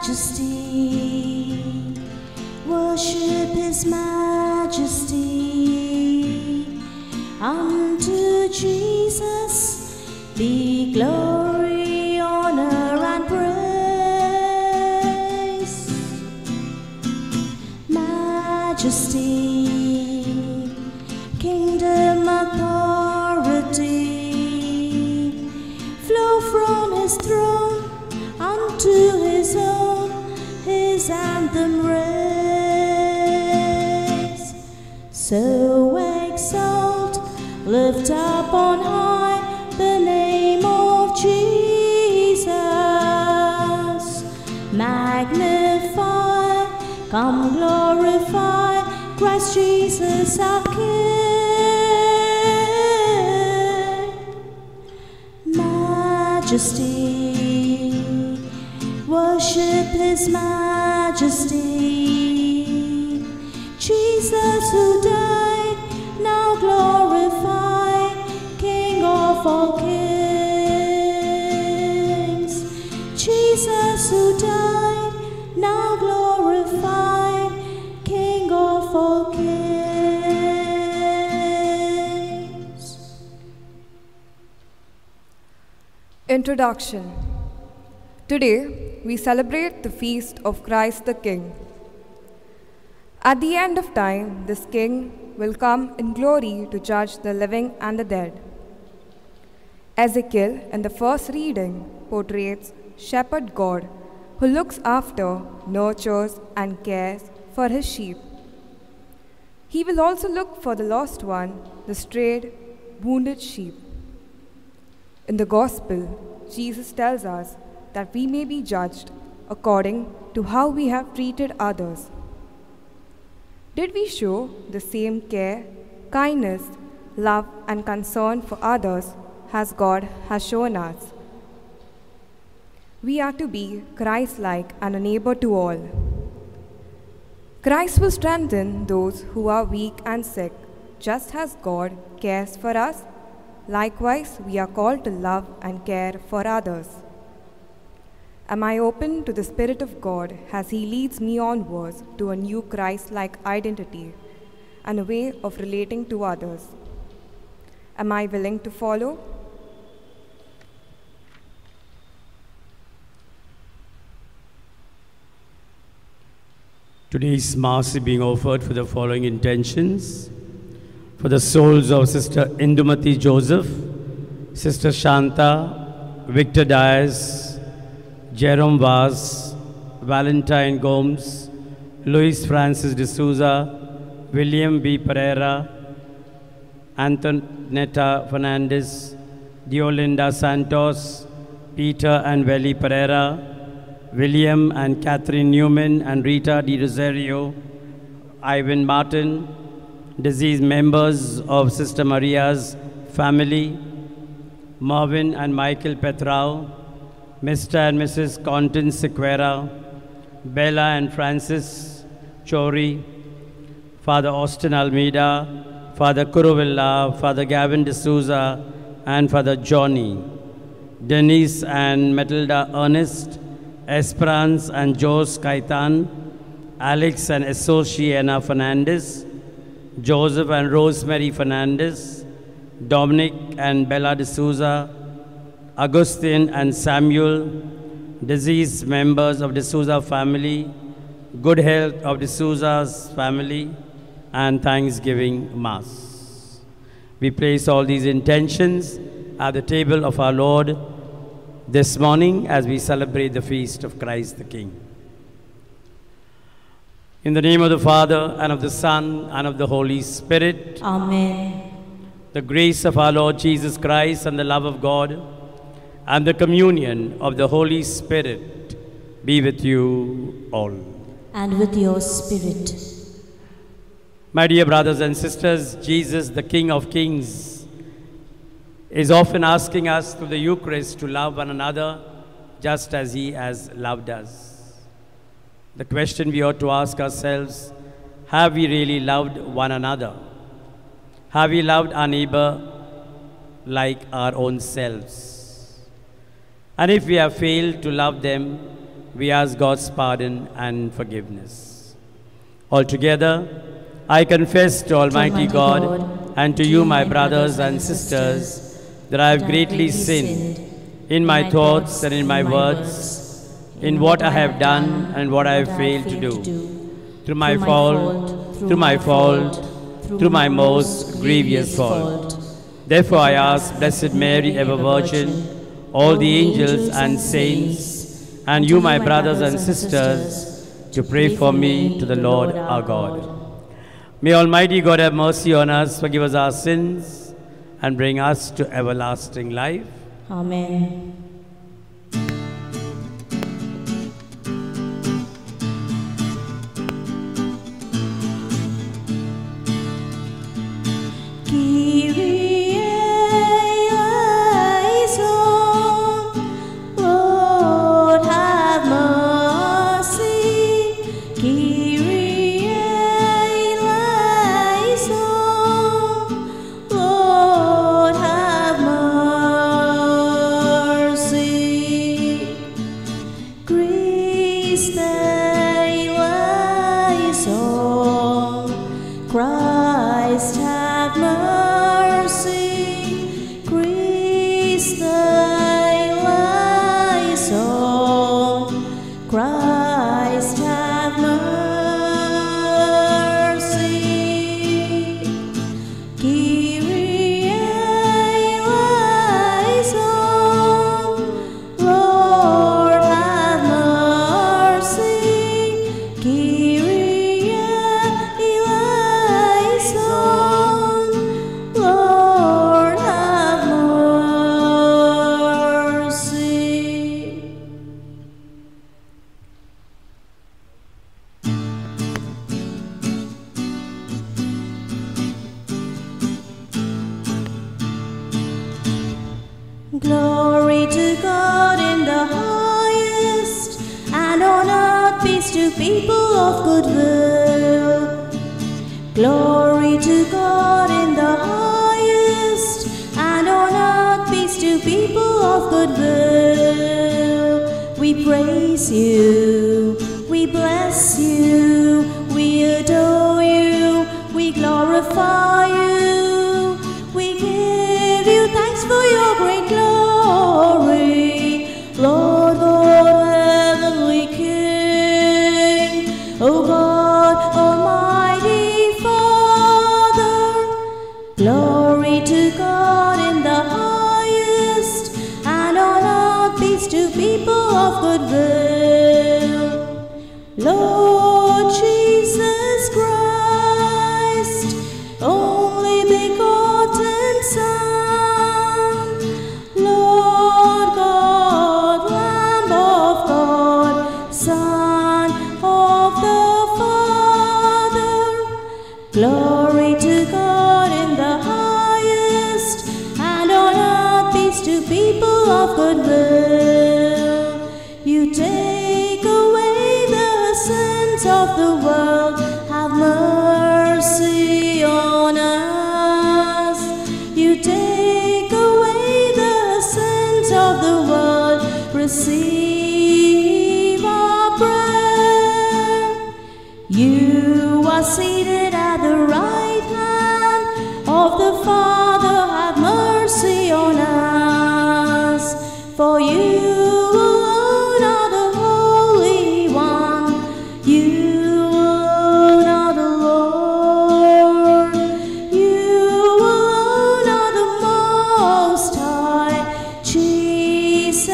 majesty. Worship his majesty. Unto Jesus be glory, honor, and praise. Majesty, kingdom, authority, flow from his throne unto his own, his anthem raise. So exalt, lift up on high the name of Jesus. Magnify, come glorify Christ Jesus our King. Majesty, worship his majesty. Jesus who died, now glorified, King of all kings. Jesus who died, now glorified, King of all kings. Introduction. Today, we celebrate the feast of Christ the King. At the end of time, this King will come in glory to judge the living and the dead. Ezekiel, in the first reading, portrays Shepherd God who looks after, nurtures, and cares for his sheep. He will also look for the lost one, the strayed, wounded sheep. In the Gospel, Jesus tells us that we may be judged according to how we have treated others. Did we show the same care, kindness, love, and concern for others as God has shown us? We are to be Christ-like and a neighbor to all. Christ will strengthen those who are weak and sick, just as God cares for us. Likewise, we are called to love and care for others. Am I open to the Spirit of God as He leads me onwards to a new Christ-like identity and a way of relating to others? Am I willing to follow? Today's Mass is being offered for the following intentions: for the souls of Sister Indumati Joseph, Sister Shanta, Victor Dias, Jerome Vaz, Valentine Gomes, Luis Francis de Souza, William B. Pereira, Antonetta Fernandez, Diolinda Santos, Peter and Veli Pereira, William and Catherine Newman and Rita Di Rosario, Ivan Martin, deceased members of Sister Maria's family, Marvin and Michael Petrao, Mr. and Mrs. Constance Sequeira, Bella and Francis Chori, Father Austin Almeida, Father Kuruvilla, Father Gavin D'Souza, and Father Johnny, Denise and Matilda Ernest, Esperance and Jose Caitan, Alex and Associana Fernandez, Joseph and Rosemary Fernandez, Dominic and Bella D'Souza, Augustine and Samuel, deceased members of D'Souza family, good health of D'Souza's family, and Thanksgiving Mass. We place all these intentions at the table of our Lord this morning as we celebrate the feast of Christ the King. In the name of the Father, and of the Son, and of the Holy Spirit. Amen. The grace of our Lord Jesus Christ and the love of God and the communion of the Holy Spirit be with you all. And with your spirit. My dear brothers and sisters, Jesus, the King of Kings, is often asking us through the Eucharist to love one another just as He has loved us. The question we ought to ask ourselves, have we really loved one another? Have we loved our neighbor like our own selves? And if we have failed to love them, we ask God's pardon and forgiveness. Altogether, I confess to Almighty God and to you, my brothers and sisters, that I have greatly sinned in my thoughts and in my words, in what I have done and what I have failed to do, through my fault, through my most grievous fault. Therefore I ask Blessed Mary, ever Virgin, all the angels and saints, and you, my brothers and sisters, to pray for me to the Lord our God. May Almighty God have mercy on us, forgive us our sins, and bring us to everlasting life. Amen. Kyrie eleison, Lord have mercy. Kyrie eleison, Lord have mercy. Christe eleison, Christ have mercy. Christ eleison, Christ have mercy. Kyrie eleison, Lord have mercy. Kyrie eleison, Lord have mercy. Glory to God in the highest, and on earth peace to people of good will. Glory to God in the highest, and on earth peace to people of good will. We praise you, we bless you, we adore you, we glorify you, we give you thanks for your great glory, Lord God, heavenly King, O God, Almighty Father. Glory to God in the highest, and on earth peace to people of good will. Lord Jesus Christ, only begotten Son, Lord God, Lamb of God, Son of the Father. Glory to God in the highest, and on earth peace to people of good will. You take away the sins of the world, have mercy on us. You take away the sins of the world, receive our prayer. You are seated at the right hand of the Father, have mercy on us. For you alone are the Holy One, you alone are the Lord, you alone are the Most High, Jesus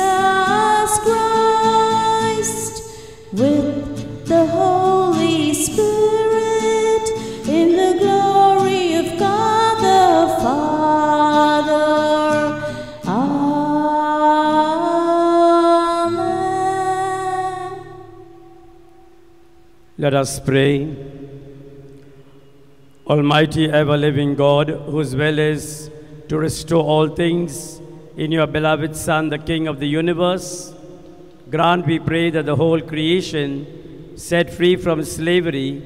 Christ, with the Holy Spirit, in the glory of God the Father. Amen. Let us pray. Almighty ever-living God, whose will is to restore all things in your beloved Son, the King of the universe, grant, we pray, that the whole creation, set free from slavery,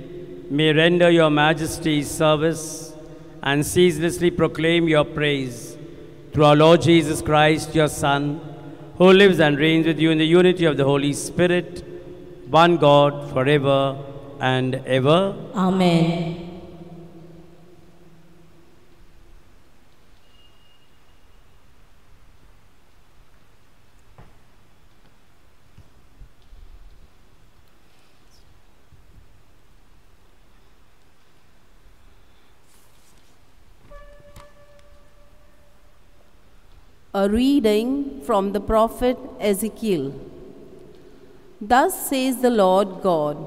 may render your majesty's service and ceaselessly proclaim your praise. Through our Lord Jesus Christ, your Son, who lives and reigns with you in the unity of the Holy Spirit, one God, forever and ever. Amen. A reading from the prophet Ezekiel. Thus says the Lord God,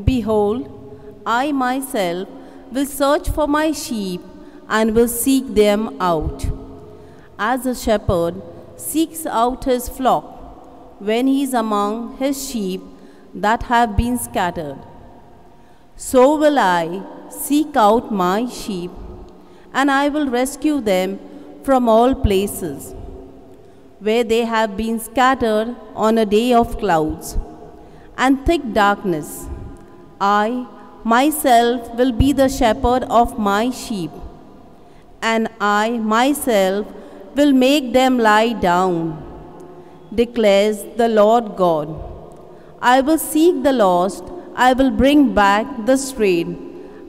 Behold, I myself will search for my sheep and will seek them out. As a shepherd seeks out his flock when he is among his sheep that have been scattered, so will I seek out my sheep, and I will rescue them from all places where they have been scattered on a day of clouds and thick darkness. I myself will be the shepherd of my sheep, and I myself will make them lie down, declares the Lord God. I will seek the lost, I will bring back the strayed,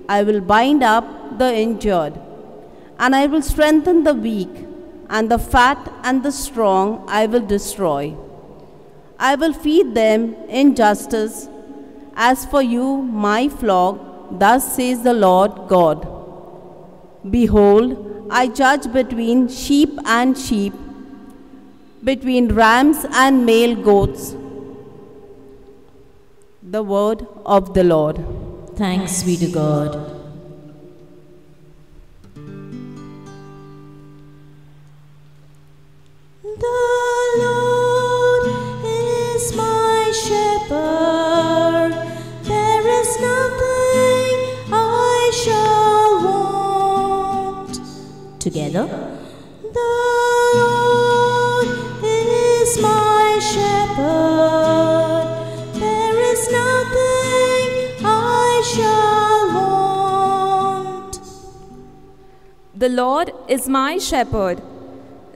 I will bind up the injured, and I will strengthen the weak, and the fat and the strong I will destroy. I will feed them in justice. As for you, my flock, thus says the Lord God, Behold, I judge between sheep and sheep, between rams and male goats. The word of the Lord. Thanks be to God. The Lord is my shepherd, there is nothing I shall want. Together. The Lord is my shepherd, there is nothing I shall want. The Lord is my shepherd,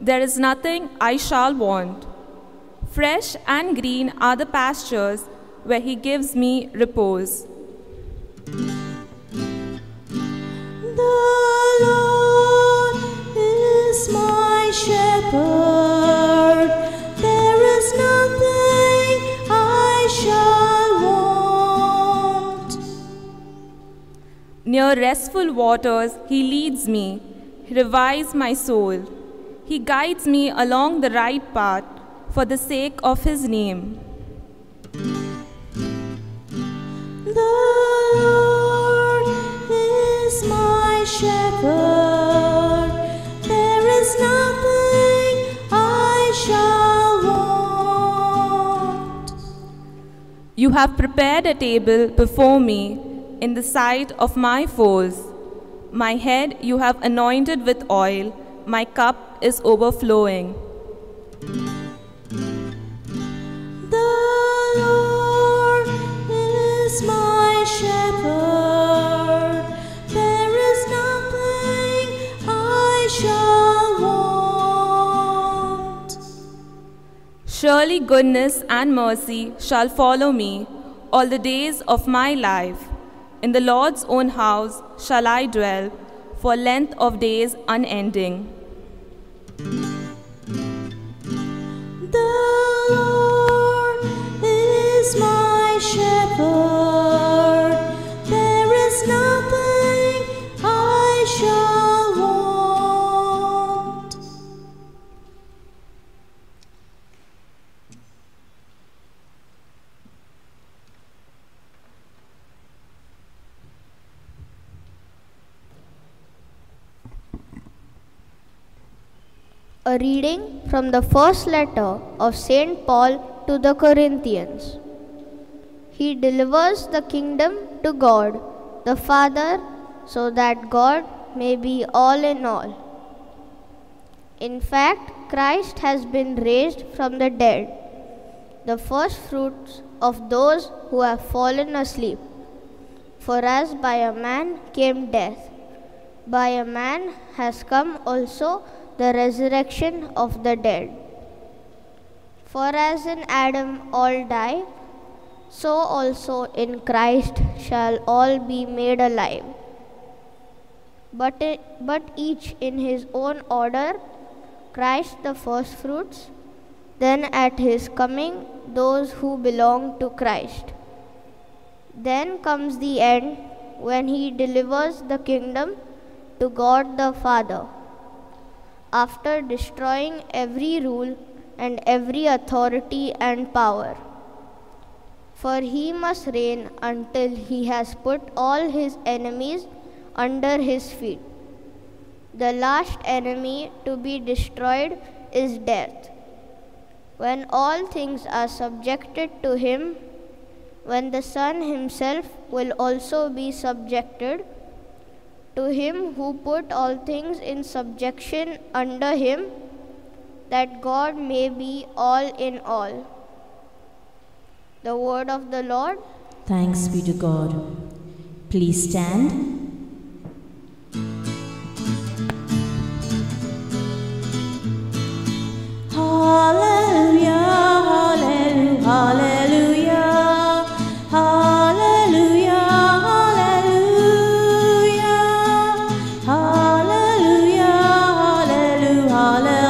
there is nothing I shall want. Fresh and green are the pastures where he gives me repose. The Lord is my shepherd, there is nothing I shall want. Near restful waters he leads me, he revives my soul. He guides me along the right path for the sake of his name. The Lord is my shepherd, there is nothing I shall want. You have prepared a table before me in the sight of my foes. My head you have anointed with oil, my cup is overflowing. The Lord is my shepherd, there is nothing I shall want. Surely goodness and mercy shall follow me all the days of my life. In the Lord's own house shall I dwell for length of days unending. The Lord is my shepherd, there is nothing I shall want. A reading from the first letter of St. Paul to the Corinthians. He delivers the kingdom to God, the Father, so that God may be all in all. In fact, Christ has been raised from the dead, the first fruits of those who have fallen asleep. For as by a man came death, by a man has come also the resurrection of the dead. For as in Adam all die, so also in Christ shall all be made alive. But each in his own order, Christ the firstfruits, then at his coming those who belong to Christ. Then comes the end, when he delivers the kingdom to God the Father, after destroying every rule and every authority and power. For he must reign until he has put all his enemies under his feet. The last enemy to be destroyed is death. When all things are subjected to him, when the Son himself will also be subjected to him who put all things in subjection under him, that God may be all in all. The word of the Lord. Thanks be to God. Please stand. Hallelujah, hallelujah, hallelujah, hallelujah, hallelujah, hallelujah,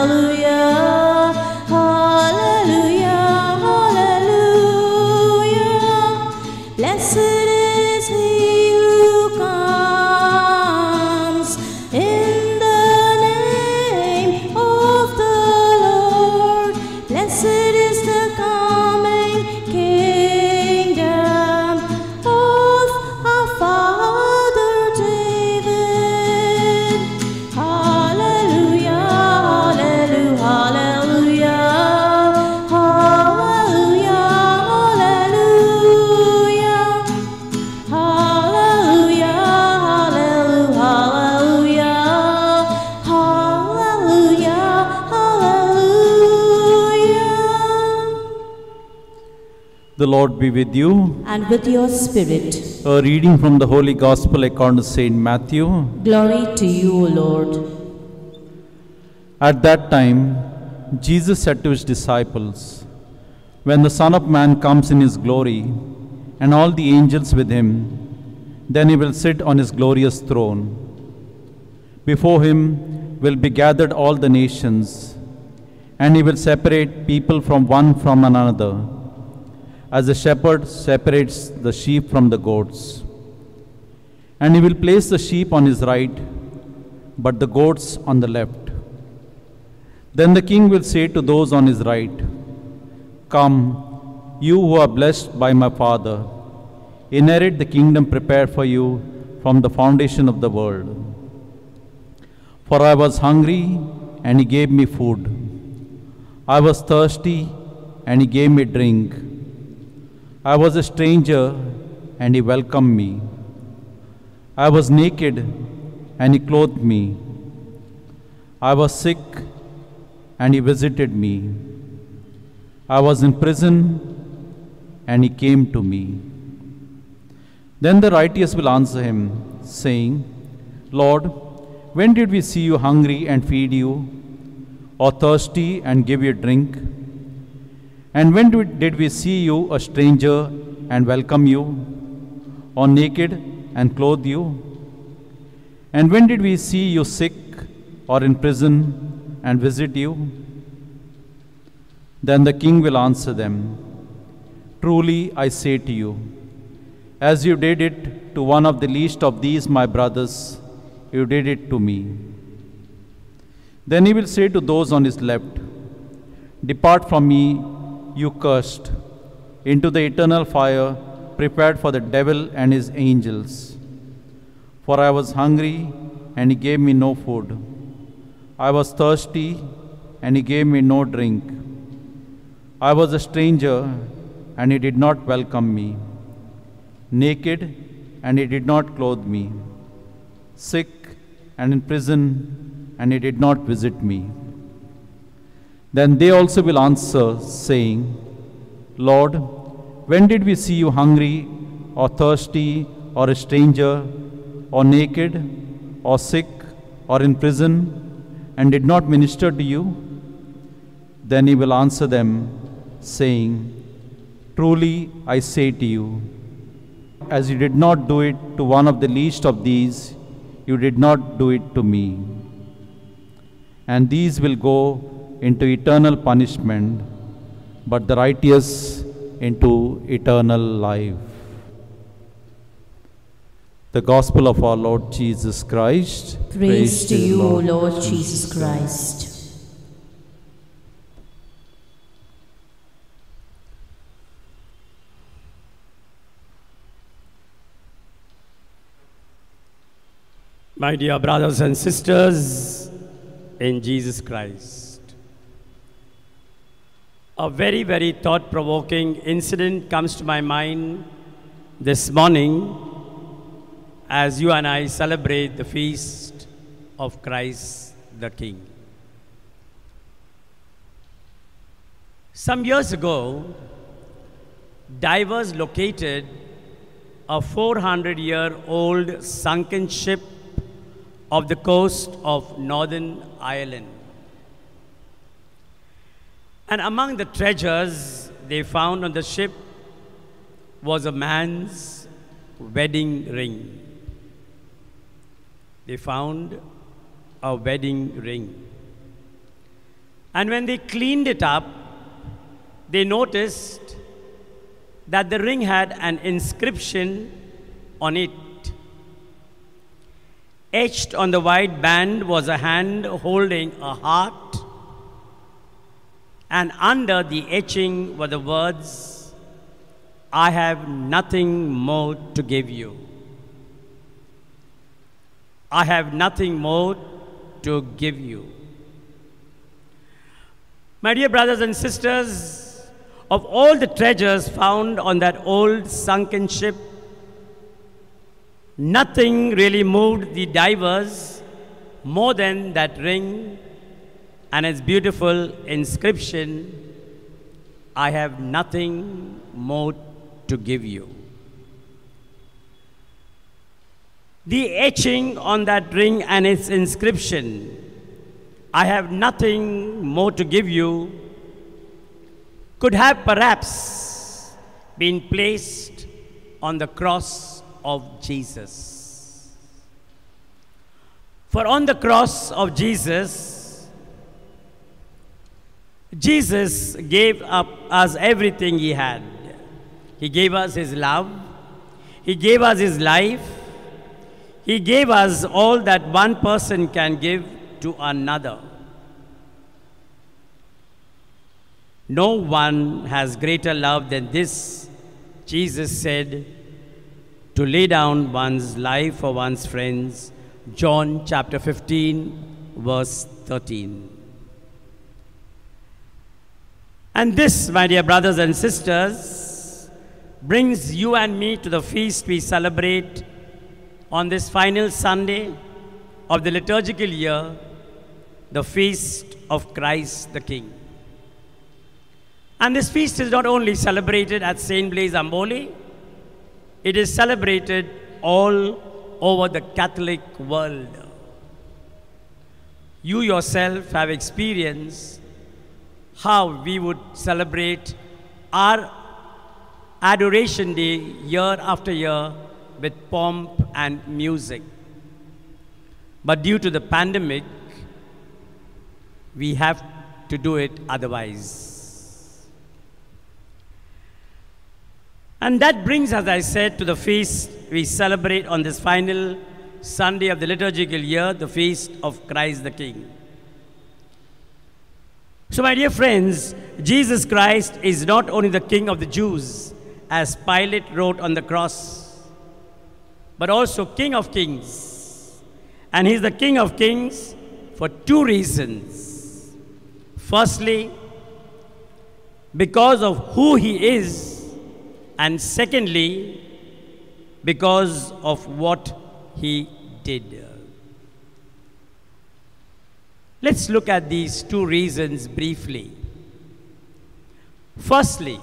hallelujah, hallelujah, hallelujah. Blessed is he who comes in the name of the Lord. Blessed is the coming kingdom of our Father David. Hallelujah, hallelujah, hallelujah, hallelujah, hallelujah, hallelujah, hallelujah, hallelujah, hallelujah. The Lord be with you. And with your spirit. A reading from the Holy Gospel according to Saint Matthew. Glory to you, O Lord. At that time, Jesus said to his disciples, "When the Son of Man comes in his glory, and all the angels with him, then he will sit on his glorious throne. Before him will be gathered all the nations, and he will separate people from one from another, as the shepherd separates the sheep from the goats. And he will place the sheep on his right, but the goats on the left. Then the king will say to those on his right, 'Come, you who are blessed by my Father, inherit the kingdom prepared for you from the foundation of the world. For I was hungry, and he gave me food. I was thirsty, and he gave me drink. I was a stranger, and he welcomed me. I was naked, and he clothed me. I was sick, and he visited me. I was in prison, and he came to me.' Then the righteous will answer him, saying, 'Lord, when did we see you hungry and feed you, or thirsty and give you drink? And when did we see you a stranger and welcome you, or naked and clothe you? And when did we see you sick or in prison and visit you?' Then the king will answer them, 'Truly I say to you, as you did it to one of the least of these my brothers, you did it to me.' Then he will say to those on his left, 'Depart from me, you cursed, into the eternal fire prepared for the devil and his angels. For I was hungry, and he gave me no food. I was thirsty, and he gave me no drink. I was a stranger, and he did not welcome me. Naked, and he did not clothe me. Sick and in prison, and he did not visit me.' Then they also will answer, saying, 'Lord, when did we see you hungry, or thirsty, or a stranger, or naked, or sick, or in prison, and did not minister to you?' Then he will answer them, saying, Truly, I say to you, as you did not do it to one of the least of these, you did not do it to me. And these will go into eternal punishment, but the righteous into eternal life. The Gospel of our Lord Jesus Christ. Praise to you, O Lord Jesus Christ. My dear brothers and sisters in Jesus Christ, a very, very thought-provoking incident comes to my mind this morning as you and I celebrate the feast of Christ the King. Some years ago, divers located a 400-year-old sunken ship of the coast of Northern Ireland. And among the treasures they found on the ship was a man's wedding ring. They found a wedding ring. And when they cleaned it up, they noticed that the ring had an inscription on it. Etched on the white band was a hand holding a heart, and under the etching were the words, "I have nothing more to give you. I have nothing more to give you." My dear brothers and sisters, of all the treasures found on that old sunken ship, nothing really moved the divers more than that ring and its beautiful inscription, "I have nothing more to give you." The etching on that ring and its inscription, "I have nothing more to give you," could have perhaps been placed on the cross of Jesus. For on the cross of Jesus, Jesus gave up us everything he had. He gave us his love. He gave us his life. He gave us all that one person can give to another. No one has greater love than this, Jesus said, to lay down one's life for one's friends. John chapter 15, verse 13. And this, my dear brothers and sisters, brings you and me to the feast we celebrate on this final Sunday of the liturgical year, the feast of Christ the King. And this feast is not only celebrated at St. Blaise Amboli, it is celebrated all over the Catholic world. You yourself have experienced how we would celebrate our Adoration Day year after year with pomp and music. But due to the pandemic, we have to do it otherwise. And that brings, as I said, to the feast we celebrate on this final Sunday of the liturgical year, the feast of Christ the King. So, my dear friends, Jesus Christ is not only the King of the Jews, as Pilate wrote on the cross, but also King of Kings. And he's the King of Kings for two reasons. Firstly, because of who he is, and secondly, because of what he did. Let's look at these two reasons briefly. Firstly,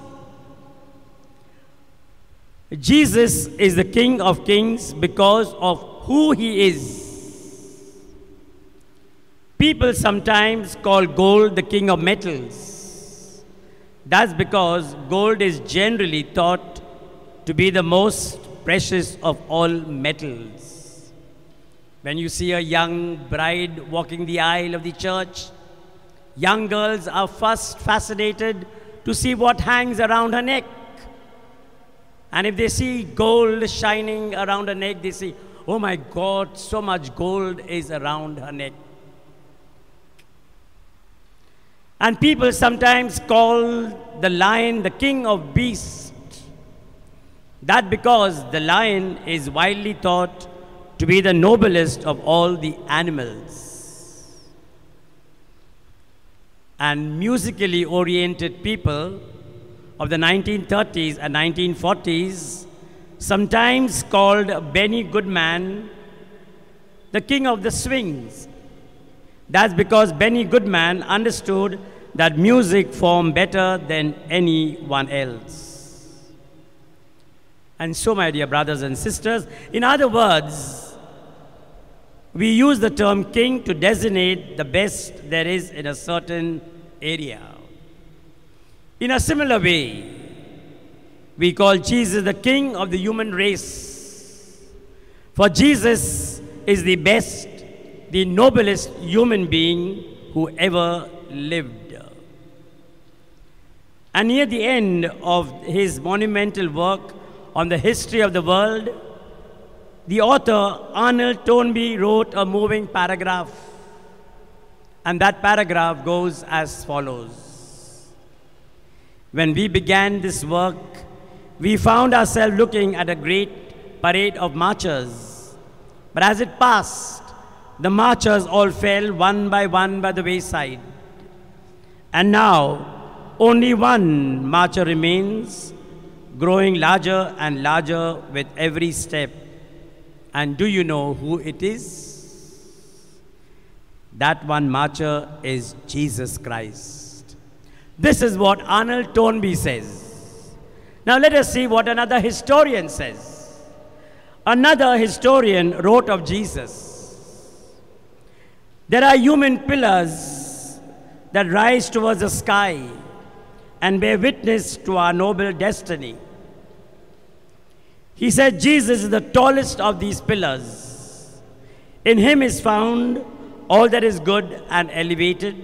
Jesus is the King of Kings because of who he is. People sometimes call gold the king of metals. That's because gold is generally thought to be the most precious of all metals. When you see a young bride walking the aisle of the church, young girls are first fascinated to see what hangs around her neck. And if they see gold shining around her neck, they say, "Oh my God, so much gold is around her neck." And people sometimes call the lion the king of beasts. That because the lion is widely thought to be the noblest of all the animals. And musically oriented people of the 1930s and 1940s sometimes called Benny Goodman the king of the swings. That's because Benny Goodman understood that music formed better than anyone else. And so, my dear brothers and sisters, in other words, we use the term king to designate the best there is in a certain area. In a similar way, we call Jesus the king of the human race. For Jesus is the best, the noblest human being who ever lived. And near the end of his monumental work on the history of the world, the author Arnold Toynbee wrote a moving paragraph. And that paragraph goes as follows. When we began this work, we found ourselves looking at a great parade of marchers. But as it passed, the marchers all fell one by the wayside. And now, only one marcher remains, growing larger and larger with every step. And do you know who it is? That one marcher is Jesus Christ. This is what Arnold Toynbee says. Now let us see what another historian says. Another historian wrote of Jesus. There are human pillars that rise towards the sky and bear witness to our noble destiny. He said Jesus is the tallest of these pillars. In him is found all that is good and elevated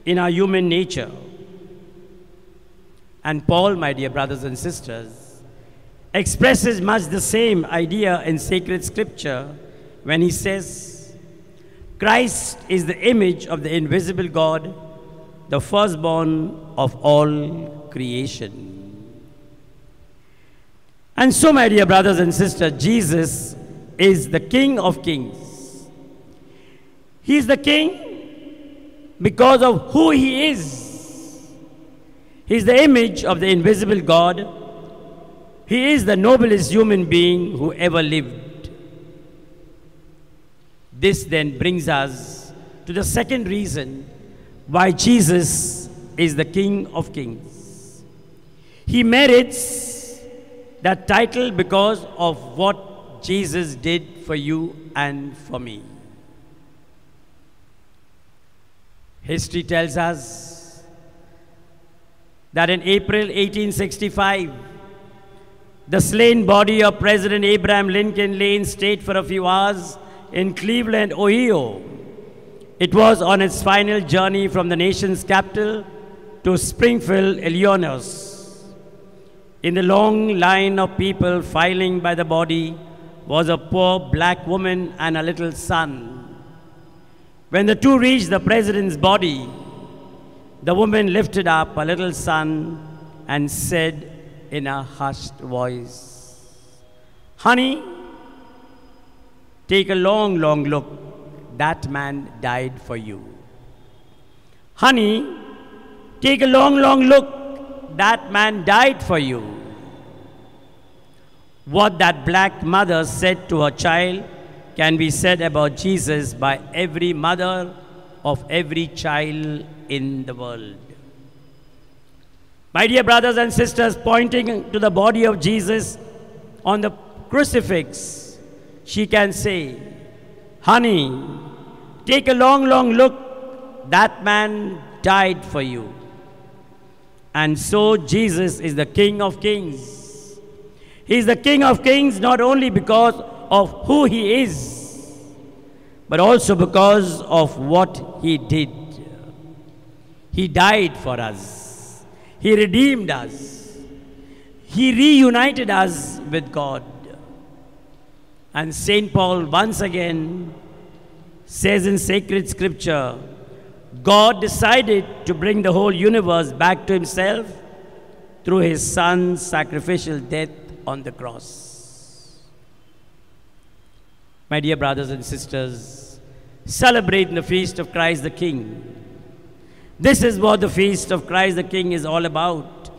in our human nature. And Paul, my dear brothers and sisters, expresses much the same idea in sacred scripture when he says, Christ is the image of the invisible God, the firstborn of all creation. And so, my dear brothers and sisters, Jesus is the King of kings. He is the King because of who he is. He is the image of the invisible God. He is the noblest human being who ever lived. This then brings us to the second reason why Jesus is the King of kings. He merits that title because of what Jesus did for you and for me. History tells us that in April 1865, the slain body of President Abraham Lincoln lay in state for a few hours in Cleveland, Ohio. It was on its final journey from the nation's capital to Springfield, Illinois. In the long line of people filing by the body was a poor black woman and a little son. When the two reached the president's body, the woman lifted up her little son and said in a hushed voice, "Honey, take a long, long look. That man died for you. Honey, take a long, long look. That man died for you." What that black mother said to her child can be said about Jesus by every mother of every child in the world. My dear brothers and sisters, pointing to the body of Jesus on the crucifix, she can say, "Honey, take a long, long look. That man died for you." And so Jesus is the King of Kings. He is the King of Kings not only because of who he is, but also because of what he did. He died for us. He redeemed us. He reunited us with God. And St. Paul once again says in sacred scripture, God decided to bring the whole universe back to himself through his son's sacrificial death on the cross. My dear brothers and sisters, celebrate the feast of Christ the King. This is what the feast of Christ the King is all about.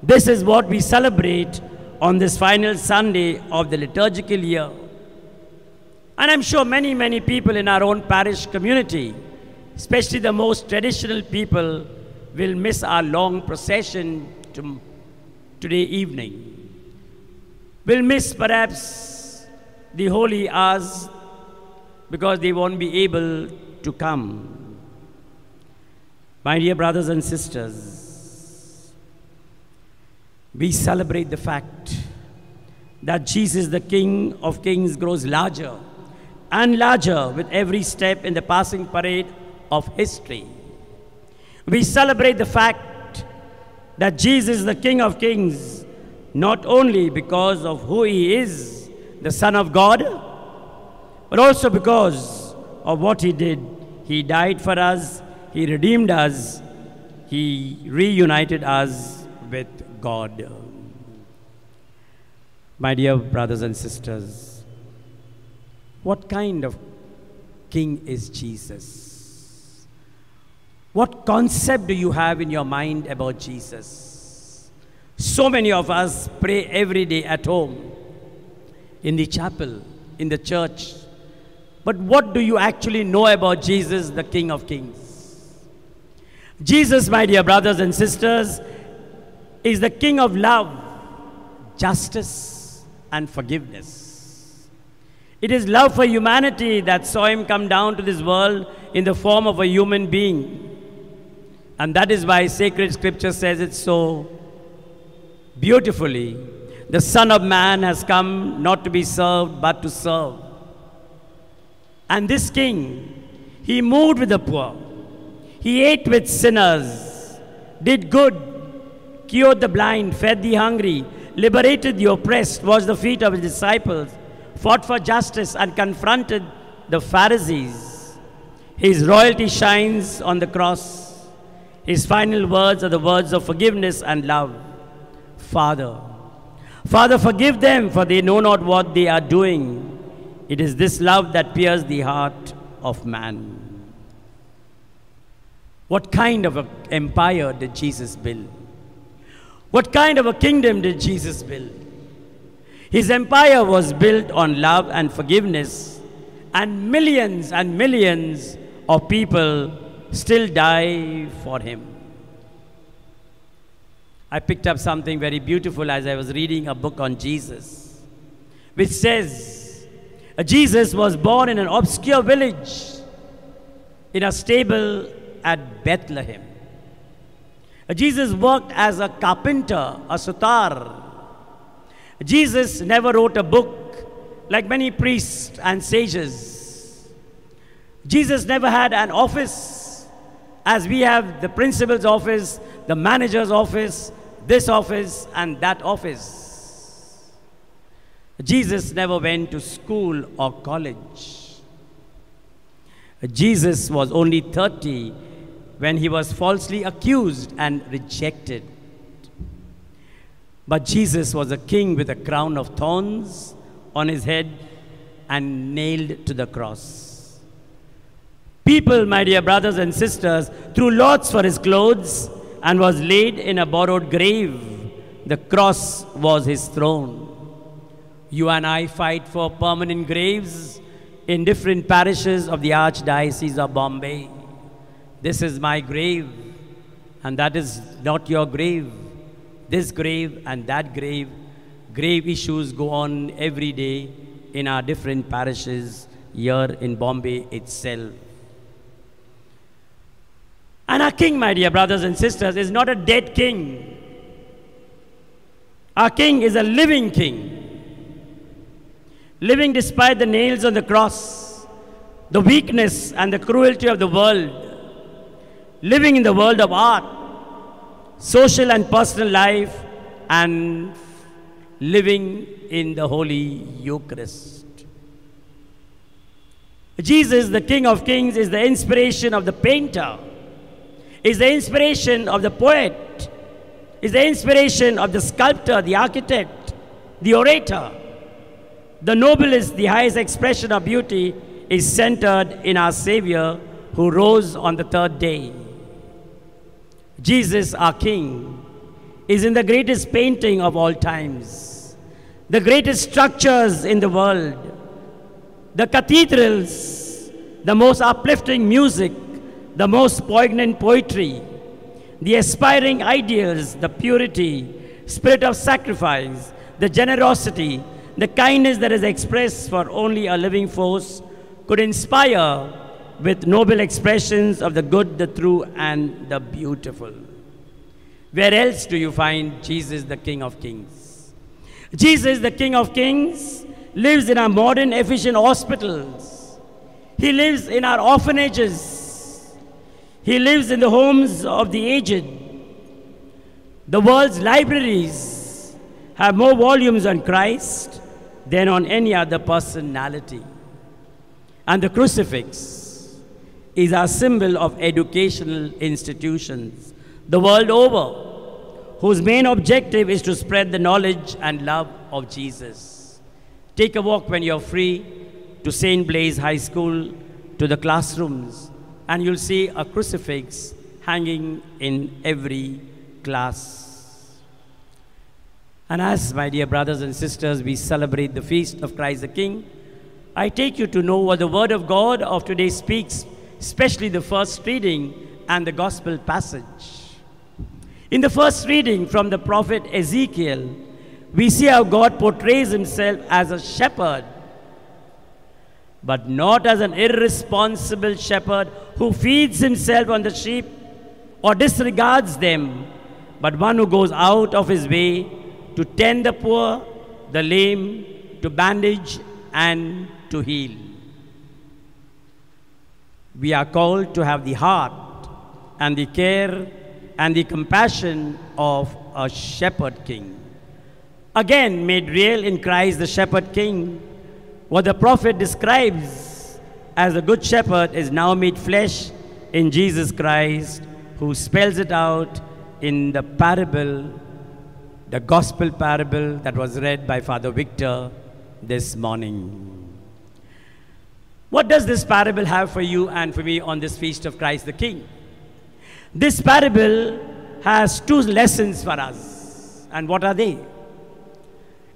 This is what we celebrate on this final Sunday of the liturgical year. And I'm sure many, many people in our own parish community, especially the most traditional people, will miss our long procession today evening. Will miss perhaps the holy hours because they won't be able to come. My dear brothers and sisters, we celebrate the fact that Jesus, the King of Kings, grows larger and larger with every step in the passing parade of history. We celebrate the fact that Jesus is the King of Kings, not only because of who he is, the Son of God, but also because of what he did. He died for us, he redeemed us, he reunited us with God. My dear brothers and sisters, what kind of king is Jesus? What concept do you have in your mind about Jesus? So many of us pray every day at home, in the chapel, in the church. But what do you actually know about Jesus, the King of Kings? Jesus, my dear brothers and sisters, is the King of love, justice, and forgiveness. It is love for humanity that saw him come down to this world in the form of a human being. And that is why sacred scripture says it so beautifully. The Son of Man has come not to be served, but to serve. And this king, he moved with the poor. He ate with sinners, did good, cured the blind, fed the hungry, liberated the oppressed, washed the feet of his disciples, fought for justice, and confronted the Pharisees. His royalty shines on the cross. His final words are the words of forgiveness and love. Father, Father, forgive them, for they know not what they are doing. It is this love that pierces the heart of man. What kind of an empire did Jesus build? What kind of a kingdom did Jesus build? His empire was built on love and forgiveness, and millions of people still die for him. I picked up something very beautiful as I was reading a book on Jesus, which says, Jesus was born in an obscure village in a stable at Bethlehem. Jesus worked as a carpenter, a sutar. Jesus never wrote a book like many priests and sages. Jesus never had an office as we have the principal's office, the manager's office, this office and that office. Jesus never went to school or college. Jesus was only 30 when he was falsely accused and rejected. But Jesus was a king with a crown of thorns on his head and nailed to the cross. People, my dear brothers and sisters, threw lots for his clothes and was laid in a borrowed grave. The cross was his throne. You and I fight for permanent graves in different parishes of the Archdiocese of Bombay. This is my grave, and that is not your grave. This grave and that grave. Grave issues go on every day in our different parishes here in Bombay itself. And our king, my dear brothers and sisters, is not a dead king. Our king is a living king. Living despite the nails on the cross, the weakness and the cruelty of the world. Living in the world of art, social and personal life, and living in the Holy Eucharist. Jesus, the King of Kings, is the inspiration of the painter, is the inspiration of the poet, is the inspiration of the sculptor, the architect, the orator. The noblest, the highest expression of beauty is centered in our Savior who rose on the third day. Jesus, our King, is in the greatest painting of all times, the greatest structures in the world, the cathedrals, the most uplifting music, the most poignant poetry, the aspiring ideals, the purity, spirit of sacrifice, the generosity, the kindness that is expressed for only a living force could inspire with noble expressions of the good, the true, and the beautiful. Where else do you find Jesus, the King of Kings? Jesus, the King of Kings, lives in our modern efficient hospitals. He lives in our orphanages. He lives in the homes of the aged. The world's libraries have more volumes on Christ than on any other personality. And the crucifix is our symbol of educational institutions the world over, whose main objective is to spread the knowledge and love of Jesus. Take a walk when you're free to St. Blaise High School, to the classrooms, and you'll see a crucifix hanging in every class. And as, my dear brothers and sisters, we celebrate the feast of Christ the King, I take you to know what the Word of God of today speaks, especially the first reading and the Gospel passage. In the first reading from the prophet Ezekiel, we see how God portrays himself as a shepherd, but not as an irresponsible shepherd who feeds himself on the sheep or disregards them, but one who goes out of his way to tend the poor, the lame, to bandage and to heal. We are called to have the heart and the care and the compassion of a shepherd king. Again, made real in Christ the shepherd king, what the prophet describes as a good shepherd is now made flesh in Jesus Christ, who spells it out in the parable, the gospel parable that was read by Father Victor this morning. What does this parable have for you and for me on this feast of Christ the King? This parable has two lessons for us. And what are they?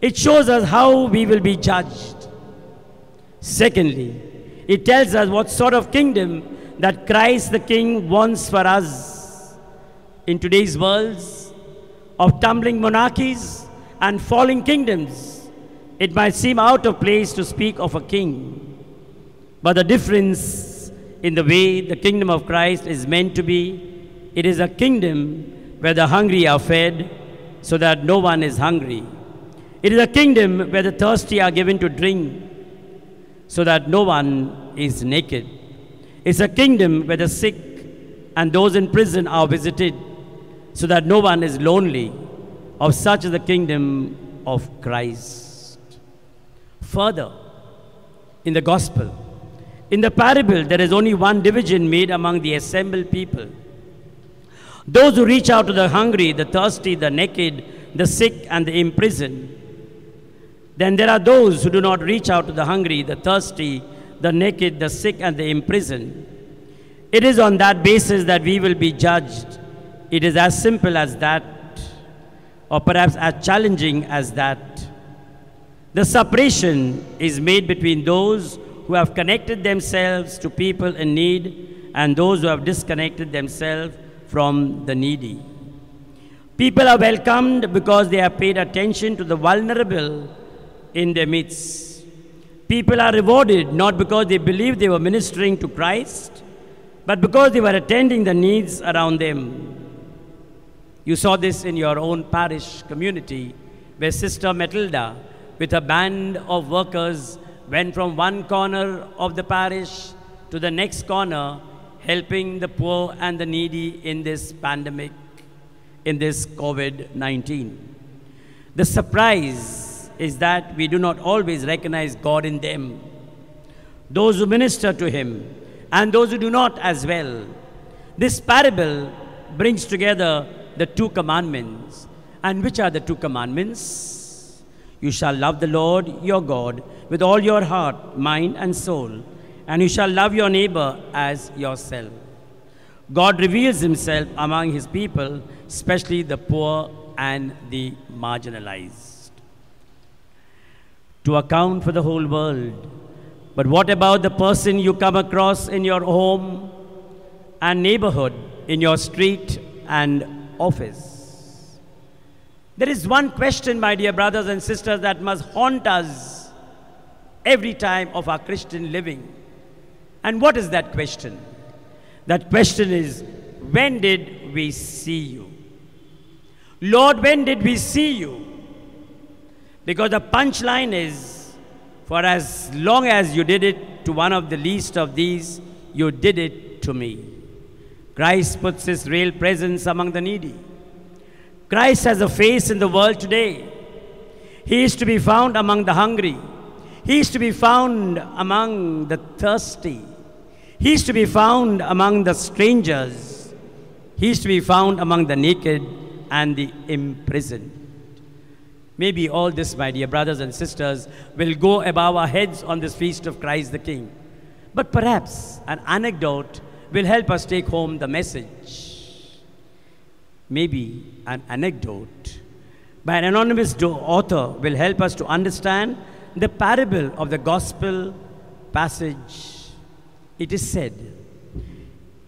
It shows us how we will be judged. Secondly, it tells us what sort of kingdom that Christ the King wants for us. In today's worlds of tumbling monarchies and falling kingdoms, it might seem out of place to speak of a king. But the difference in the way the kingdom of Christ is meant to be, it is a kingdom where the hungry are fed so that no one is hungry. It is a kingdom where the thirsty are given to drink so that no one is naked. It's a kingdom where the sick and those in prison are visited so that no one is lonely. Of such is the kingdom of Christ. Further, in the gospel, in the parable, there is only one division made among the assembled people. Those who reach out to the hungry, the thirsty, the naked, the sick, and the imprisoned. Then there are those who do not reach out to the hungry, the thirsty, the naked, the sick, and the imprisoned. It is on that basis that we will be judged. It is as simple as that, or perhaps as challenging as that. The separation is made between those who have connected themselves to people in need and those who have disconnected themselves from the needy. People are welcomed because they have paid attention to the vulnerable in their midst. People are rewarded not because they believe they were ministering to Christ, but because they were attending the needs around them. You saw this in your own parish community, where Sister Matilda, with a band of workers, went from one corner of the parish to the next corner, helping the poor and the needy in this pandemic, in this COVID-19. The surprise is that we do not always recognize God in them. Those who minister to Him and those who do not as well. This parable brings together the two commandments. And which are the two commandments? You shall love the Lord your God with all your heart, mind, and soul, and you shall love your neighbor as yourself. God reveals Himself among His people, especially the poor and the marginalized, to account for the whole world. But what about the person you come across in your home and neighborhood, in your street and office? There is one question, my dear brothers and sisters, that must haunt us every time of our Christian living. And what is that question? That question is, when did we see you? Lord, when did we see you? Because the punchline is, for as long as you did it to one of the least of these, you did it to me. Christ puts His real presence among the needy. Christ has a face in the world today. He is to be found among the hungry. He is to be found among the thirsty. He is to be found among the strangers. He is to be found among the naked and the imprisoned. Maybe all this, my dear brothers and sisters, will go above our heads on this feast of Christ the King. But perhaps an anecdote will help us take home the message. Maybe an anecdote by an anonymous author will help us to understand the parable of the gospel passage. It is said,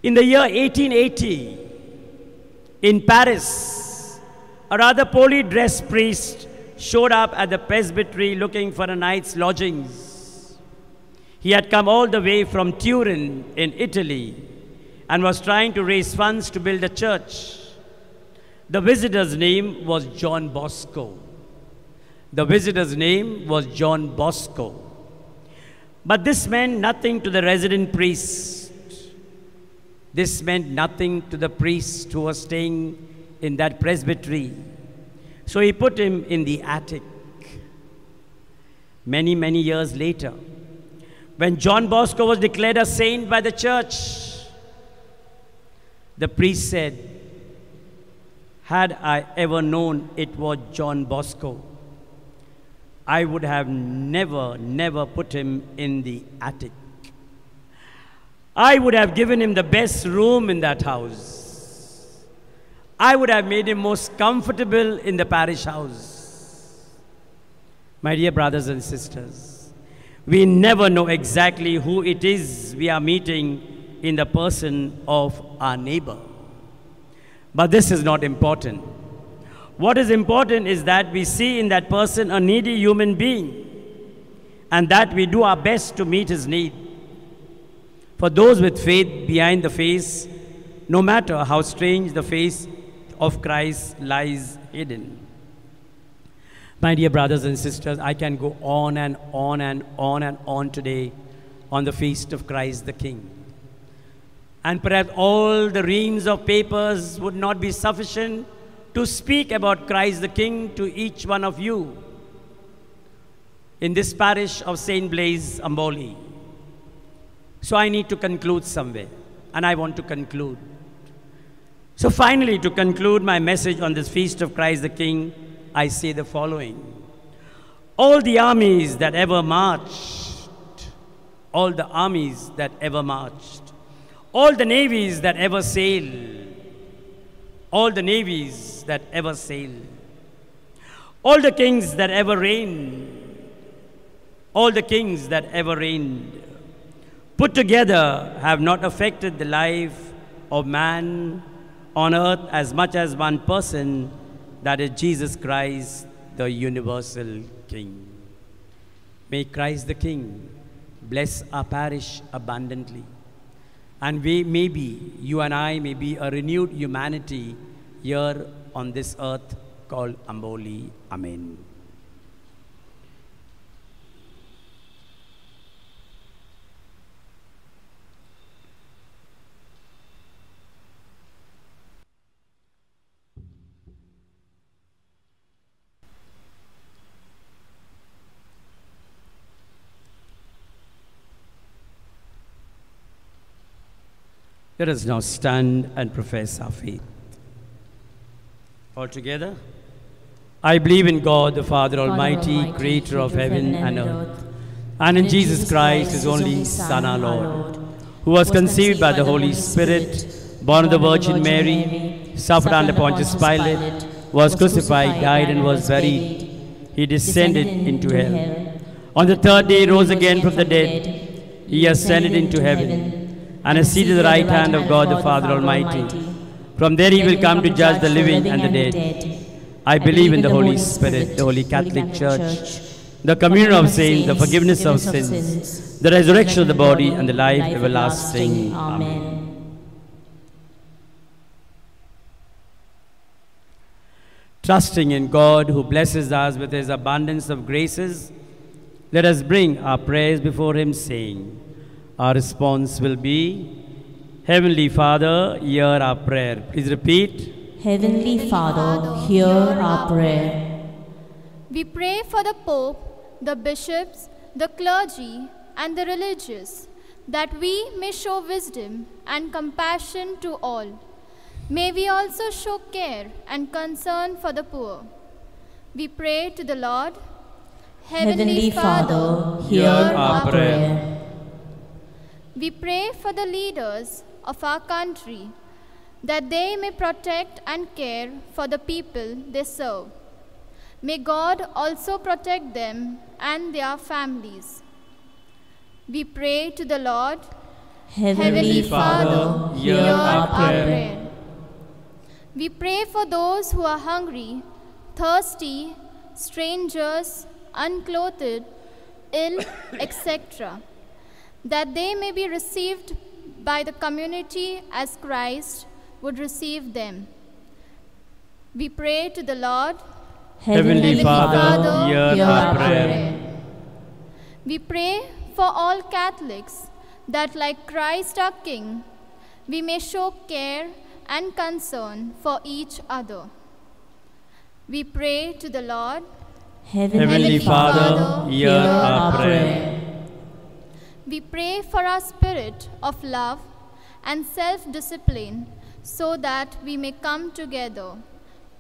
in the year 1880, in Paris, a rather poorly dressed priest showed up at the presbytery looking for a night's lodgings. He had come all the way from Turin in Italy and was trying to raise funds to build a church. The visitor's name was John Bosco. The visitor's name was John Bosco. But this meant nothing to the resident priest. This meant nothing to the priest who was staying in that presbytery. So he put him in the attic. Many, many years later, when John Bosco was declared a saint by the church, the priest said, had I ever known it was John Bosco, I would have never put him in the attic. I would have given him the best room in that house. I would have made him most comfortable in the parish house. My dear brothers and sisters, we never know exactly who it is we are meeting in the person of our neighbor. But this is not important. What is important is that we see in that person a needy human being, and that we do our best to meet his need. For those with faith behind the face, no matter how strange the face of Christ lies hidden. My dear brothers and sisters, I can go on and on and on and on today on the feast of Christ the King. And perhaps all the reams of papers would not be sufficient to speak about Christ the King to each one of you in this parish of St. Blaise, Amboli. So I need to conclude somewhere, and I want to conclude. So finally, to conclude my message on this feast of Christ the King, I say the following. All the armies that ever marched, all the armies that ever marched, all the navies that ever sailed, all the navies that ever sailed, all the kings that ever reigned, all the kings that ever reigned, put together have not affected the life of man on earth as much as one person, that is Jesus Christ, the universal King. May Christ the King bless our parish abundantly. And maybe you and I may be a renewed humanity here on this earth called Amboli. Amen. Let us now stand and profess our faith. All together. I believe in God, the Father Almighty, creator of heaven and earth, and in Jesus Christ, his only Son, our Lord, who was conceived by the Holy Spirit, born of the Virgin Mary, suffered under Pontius Pilate, was crucified, died, and was buried. He descended into hell. On the third day, he rose again from the dead. He ascended into heaven and is seated at the right hand of God the Father Almighty. From there he will come to judge the living and the dead. I believe in the Holy Spirit, the Holy Catholic Church, the communion of saints, the forgiveness of sins, the resurrection of the body, and the life everlasting. Amen. Trusting in God, who blesses us with his abundance of graces, let us bring our prayers before him, saying, our response will be, Heavenly Father, hear our prayer. Please repeat. Heavenly Father, hear our prayer. We pray for the Pope, the bishops, the clergy, and the religious, that we may show wisdom and compassion to all. May we also show care and concern for the poor. We pray to the Lord. Heavenly Father, hear our prayer. We pray for the leaders of our country, that they may protect and care for the people they serve. May God also protect them and their families. We pray to the Lord. Heavenly Father, hear our prayer. We pray for those who are hungry, thirsty, strangers, unclothed, ill, etc., that they may be received by the community as Christ would receive them. We pray to the Lord. Heavenly Father, hear our prayer. We pray for all Catholics, that like Christ our King, we may show care and concern for each other. We pray to the Lord. Heavenly Father, hear our prayer. We pray for our spirit of love and self-discipline, so that we may come together,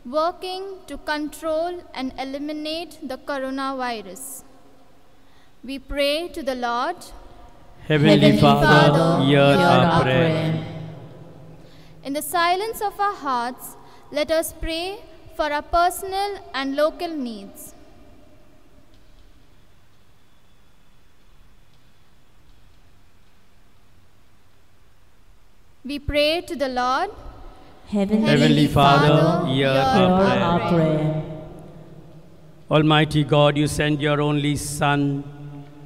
working to control and eliminate the coronavirus. We pray to the Lord. Heavenly Father, hear our prayer. In the silence of our hearts, let us pray for our personal and local needs. We pray to the Lord. Heavenly Father, hear our prayer. Almighty God, you sent your only Son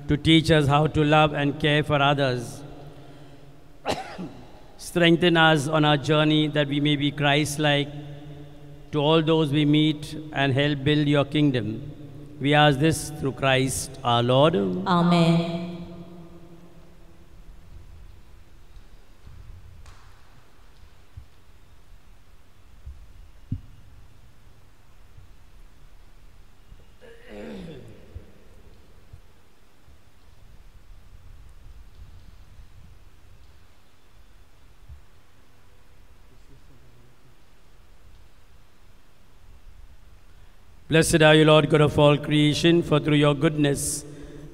to teach us how to love and care for others. Strengthen us on our journey, that we may be Christ-like to all those we meet, and help build your kingdom. We ask this through Christ our Lord. Amen. Blessed are you, Lord God of all creation, for through your goodness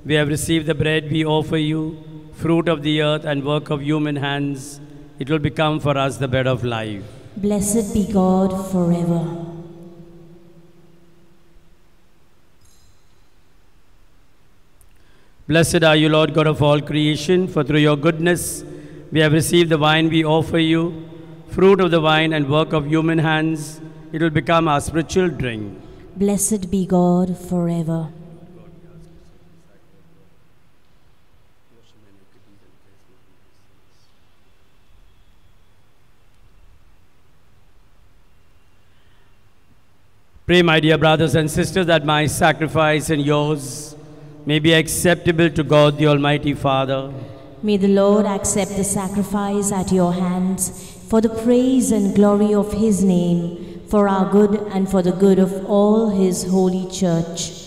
we have received the bread we offer you, fruit of the earth and work of human hands. It will become for us the bread of life. Blessed be God forever. Blessed are you, Lord God of all creation, for through your goodness we have received the wine we offer you, fruit of the vine and work of human hands. It will become our spiritual drink. Blessed be God forever. Pray, my dear brothers and sisters, that my sacrifice and yours may be acceptable to God, the Almighty Father. May the Lord accept the sacrifice at your hands for the praise and glory of his name, for our good and for the good of all his holy church.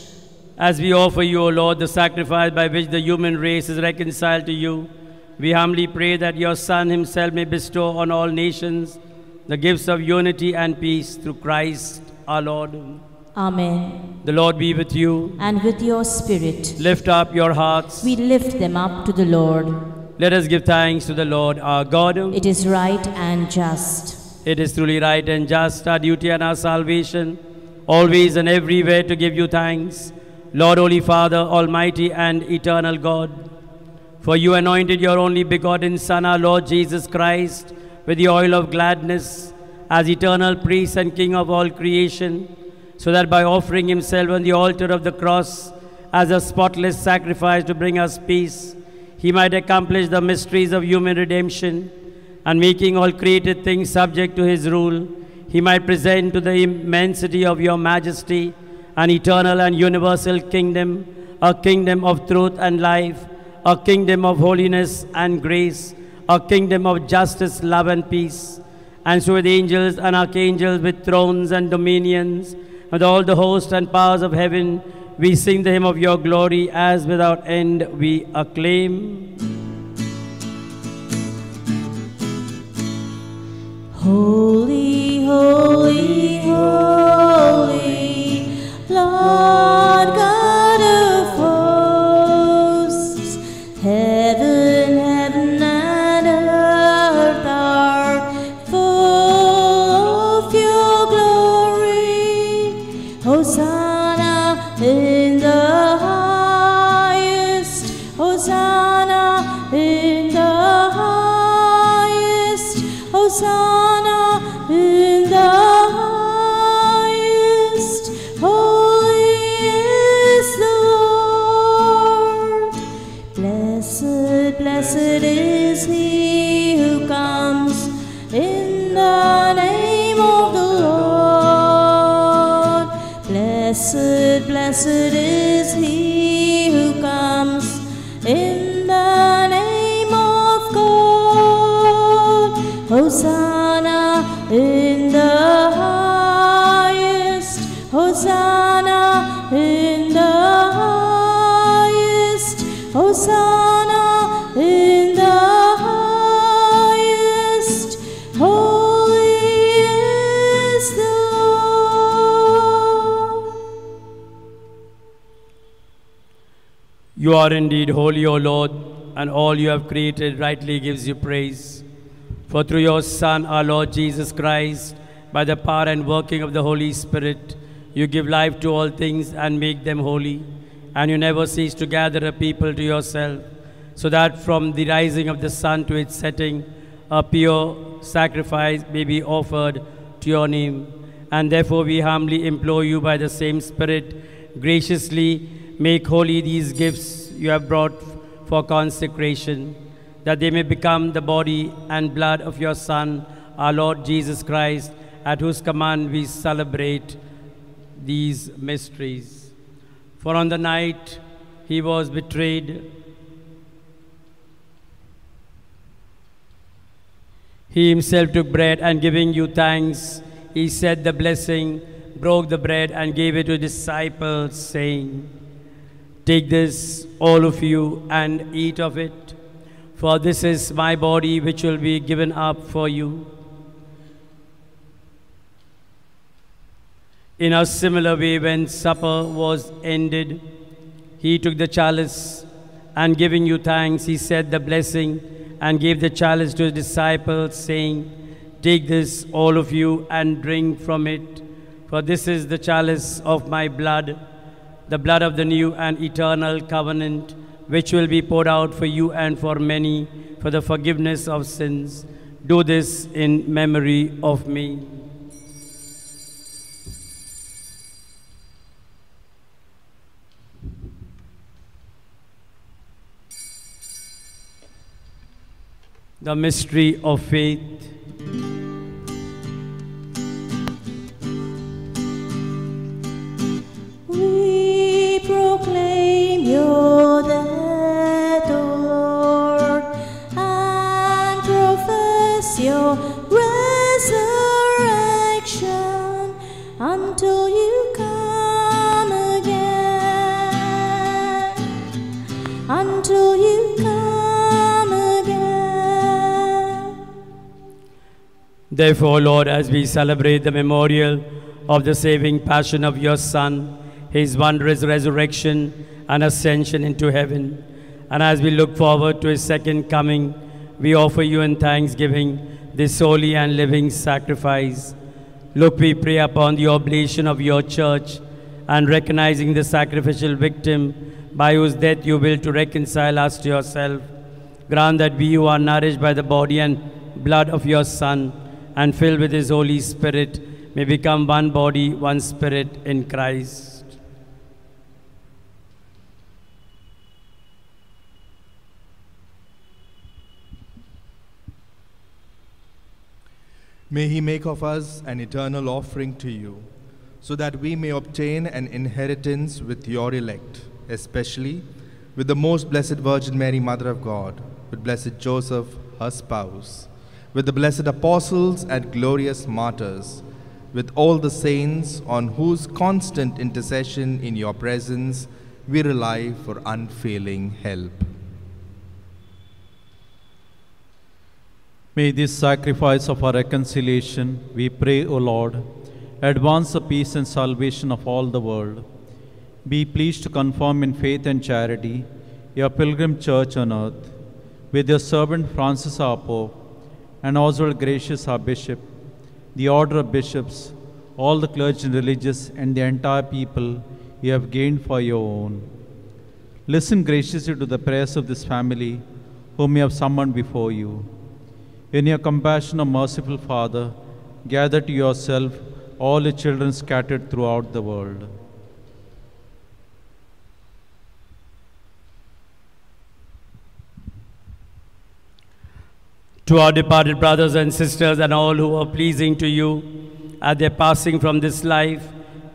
As we offer you, O Lord, the sacrifice by which the human race is reconciled to you, we humbly pray that your Son himself may bestow on all nations the gifts of unity and peace through Christ our Lord. Amen. The Lord be with you. And with your spirit. Lift up your hearts. We lift them up to the Lord. Let us give thanks to the Lord our God. It is right and just. It is truly right and just, our duty and our salvation, always and everywhere to give you thanks, Lord, Holy Father, Almighty and eternal God. For you anointed your only begotten Son, our Lord Jesus Christ, with the oil of gladness, as eternal priest and King of all creation, so that by offering himself on the altar of the cross as a spotless sacrifice to bring us peace, he might accomplish the mysteries of human redemption, and making all created things subject to his rule, he might present to the immensity of your majesty an eternal and universal kingdom, a kingdom of truth and life, a kingdom of holiness and grace, a kingdom of justice, love and peace. And so with angels and archangels, with thrones and dominions, with all the hosts and powers of heaven, we sing the hymn of your glory, as without end we acclaim. Holy, holy, holy, Lord God of hosts, heaven, heaven and earth are full of your glory. Hosanna in the highest, Hosanna in the highest, Hosanna in the highest. Holy is the Lord. Blessed, blessed is he who comes in the name of the Lord. Blessed, blessed is he who comes in the name of God. Hosanna in the highest, Hosanna in the highest, Hosanna in the highest. Holy is the Lord. You are indeed holy, O Lord, and all you have created rightly gives you praise. For through your Son, our Lord Jesus Christ, by the power and working of the Holy Spirit, you give life to all things and make them holy. And you never cease to gather a people to yourself, so that from the rising of the sun to its setting, a pure sacrifice may be offered to your name. And therefore we humbly implore you by the same Spirit, graciously make holy these gifts you have brought for consecration, that they may become the body and blood of your Son, our Lord Jesus Christ, at whose command we celebrate these mysteries. For on the night he was betrayed, he himself took bread, and giving you thanks, he said the blessing, broke the bread, and gave it to his disciples, saying, "Take this, all of you, and eat of it. For this is my body, which will be given up for you." In a similar way, when supper was ended, he took the chalice, and giving you thanks, he said the blessing, and gave the chalice to his disciples, saying, "Take this, all of you, and drink from it. For this is the chalice of my blood, the blood of the new and eternal covenant, which will be poured out for you and for many for the forgiveness of sins. Do this in memory of me." The mystery of faith. your resurrection until you come again, until you come again. Therefore, Lord, as we celebrate the memorial of the saving passion of your Son, his wondrous resurrection and ascension into heaven, and as we look forward to his second coming, we offer you in thanksgiving this holy and living sacrifice. Look, we pray, upon the oblation of your church, and recognizing the sacrificial victim by whose death you will to reconcile us to yourself, grant that we who are nourished by the body and blood of your Son and filled with his Holy Spirit may become one body, one spirit in Christ. May he make of us an eternal offering to you, so that we may obtain an inheritance with your elect, especially with the most blessed Virgin Mary, Mother of God, with blessed Joseph, her spouse, with the blessed apostles and glorious martyrs, with all the saints on whose constant intercession in your presence we rely for unfailing help. May this sacrifice of our reconciliation, we pray, O Lord, advance the peace and salvation of all the world. Be pleased to confirm in faith and charity your pilgrim church on earth, with your servant Francis our Pope, and Oswald Gracious our Bishop, the order of bishops, all the clergy and religious, and the entire people you have gained for your own. Listen graciously to the prayers of this family, whom you have summoned before you. In your compassion, O merciful Father, gather to yourself all your children scattered throughout the world. To our departed brothers and sisters and all who are pleasing to you at their passing from this life,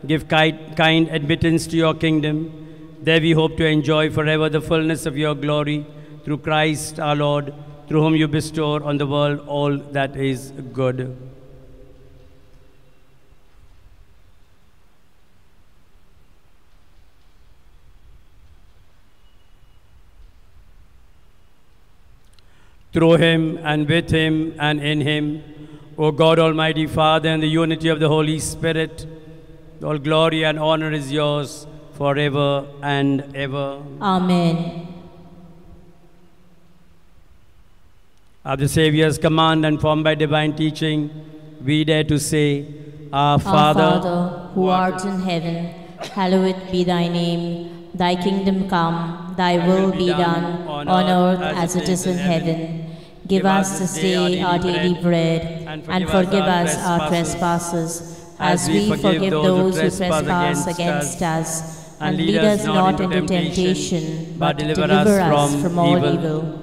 give kind admittance to your kingdom. There we hope to enjoy forever the fullness of your glory through Christ our Lord, through whom you bestow on the world all that is good. Through him and with him and in him, O God, Almighty Father, in the unity of the Holy Spirit, all glory and honor is yours forever and ever. Amen. At the Saviour's command and formed by divine teaching, we dare to say, Our Father, who art in heaven, hallowed be thy name. Thy kingdom come, thy will be done, on earth as it is in heaven. Give us this day our daily bread, and forgive us our trespasses, as we forgive those who trespass against us. And lead us not into temptation, but deliver us from all evil.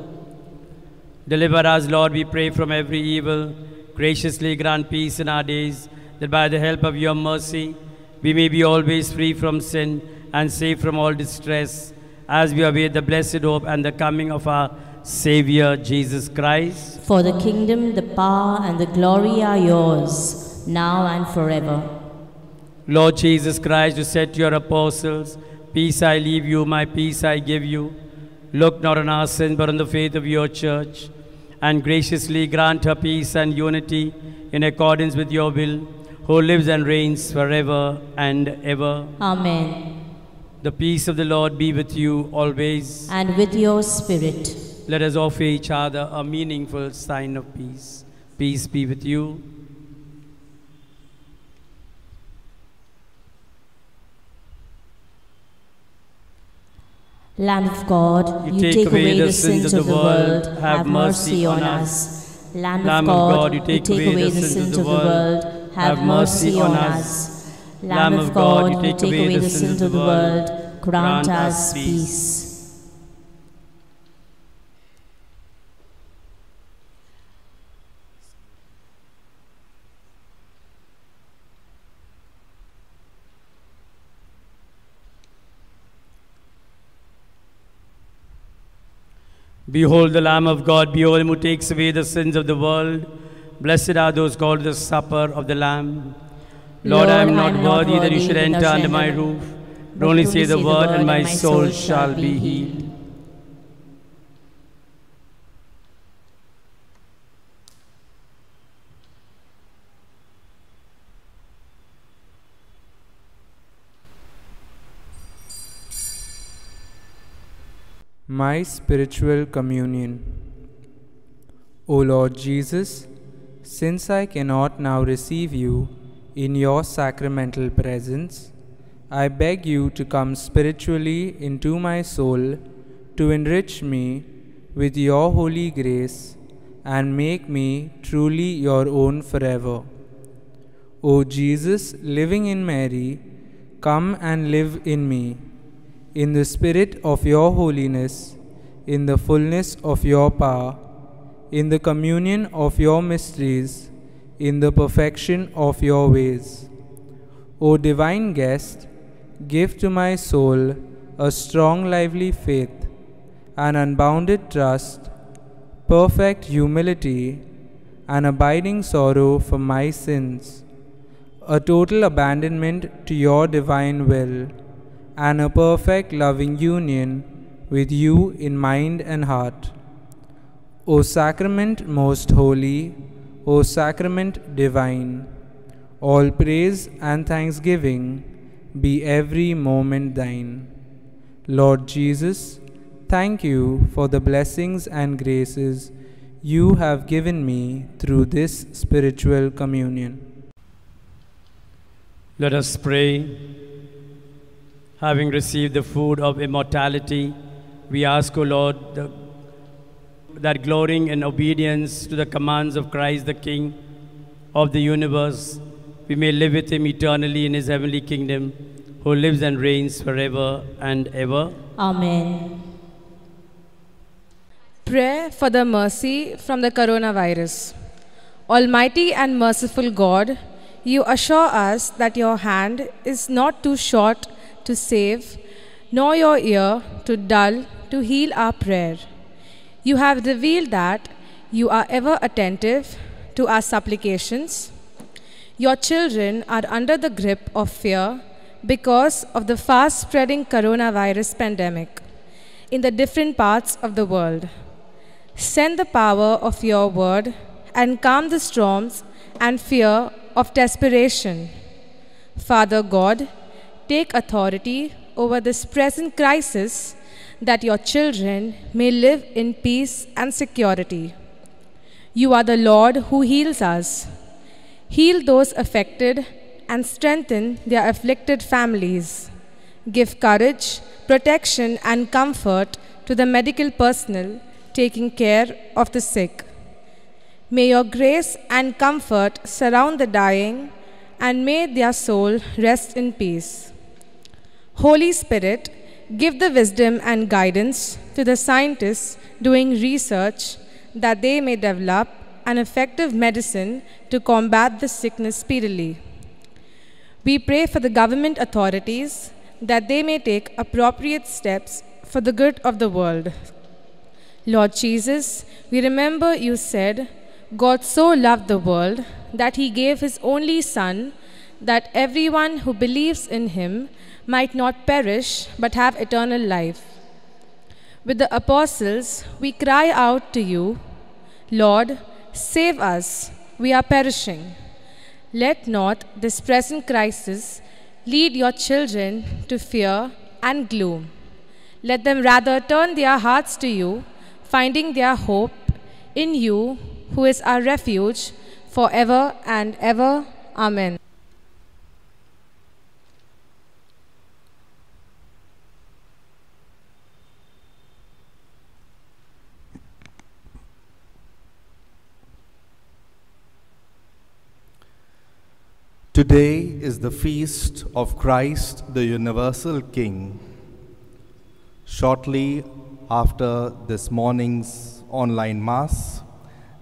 Deliver us, Lord, we pray, from every evil. Graciously grant peace in our days, that by the help of your mercy, we may be always free from sin and safe from all distress, as we await the blessed hope and the coming of our Savior, Jesus Christ. For the kingdom, the power, and the glory are yours, now and forever. Lord Jesus Christ, you said to your apostles, Peace I leave you, my peace I give you. Look not on our sins, but on the faith of your church, and graciously grant her peace and unity in accordance with your will, who lives and reigns forever and ever. Amen. The peace of the Lord be with you always. And with your spirit. Let us offer each other a meaningful sign of peace. Peace be with you. Lamb of God, you take away the sins of the world, have mercy on us. Lamb of God, you take away the sins of the world, have mercy on us. Lamb of God, you take away the sins of the world, grant us peace. Behold the Lamb of God, behold him who takes away the sins of the world. Blessed are those called to the supper of the Lamb. Lord, I am not worthy that you should enter under my roof, but only say the word, and my soul shall be healed. My spiritual communion. O Lord Jesus, since I cannot now receive you in your sacramental presence, I beg you to come spiritually into my soul to enrich me with your holy grace and make me truly your own forever. O Jesus, living in Mary, come and live in me, in the spirit of your holiness, in the fullness of your power, in the communion of your mysteries, in the perfection of your ways. O divine guest, give to my soul a strong lively faith, an unbounded trust, perfect humility, an abiding sorrow for my sins, a total abandonment to your divine will, and a perfect loving union with you in mind and heart. O sacrament most holy, O sacrament divine, all praise and thanksgiving be every moment thine. Lord Jesus, thank you for the blessings and graces you have given me through this spiritual communion. Let us pray. Having received the food of immortality, we ask, O Lord, that glorying in obedience to the commands of Christ the King of the universe, we may live with him eternally in his heavenly kingdom, who lives and reigns forever and ever. Amen. Prayer for the mercy from the coronavirus. Almighty and merciful God, you assure us that your hand is not too short to save, nor your ear too dull to heal our prayer. You have revealed that you are ever attentive to our supplications. Your children are under the grip of fear because of the fast-spreading coronavirus pandemic in the different parts of the world. Send the power of your word and calm the storms and fear of desperation. Father God, take authority over this present crisis that your children may live in peace and security. You are the Lord who heals us. Heal those affected and strengthen their afflicted families. Give courage, protection, and comfort to the medical personnel taking care of the sick. May your grace and comfort surround the dying, and may their soul rest in peace. Holy Spirit, give the wisdom and guidance to the scientists doing research that they may develop an effective medicine to combat the sickness speedily. We pray for the government authorities that they may take appropriate steps for the good of the world. Lord Jesus, we remember you said, God so loved the world that he gave his only Son, that everyone who believes in him might not perish but have eternal life. With the apostles, we cry out to you, Lord, save us, we are perishing. Let not this present crisis lead your children to fear and gloom. Let them rather turn their hearts to you, finding their hope in you, who is our refuge forever and ever. Amen. Today is the feast of Christ, the Universal King. Shortly after this morning's online Mass,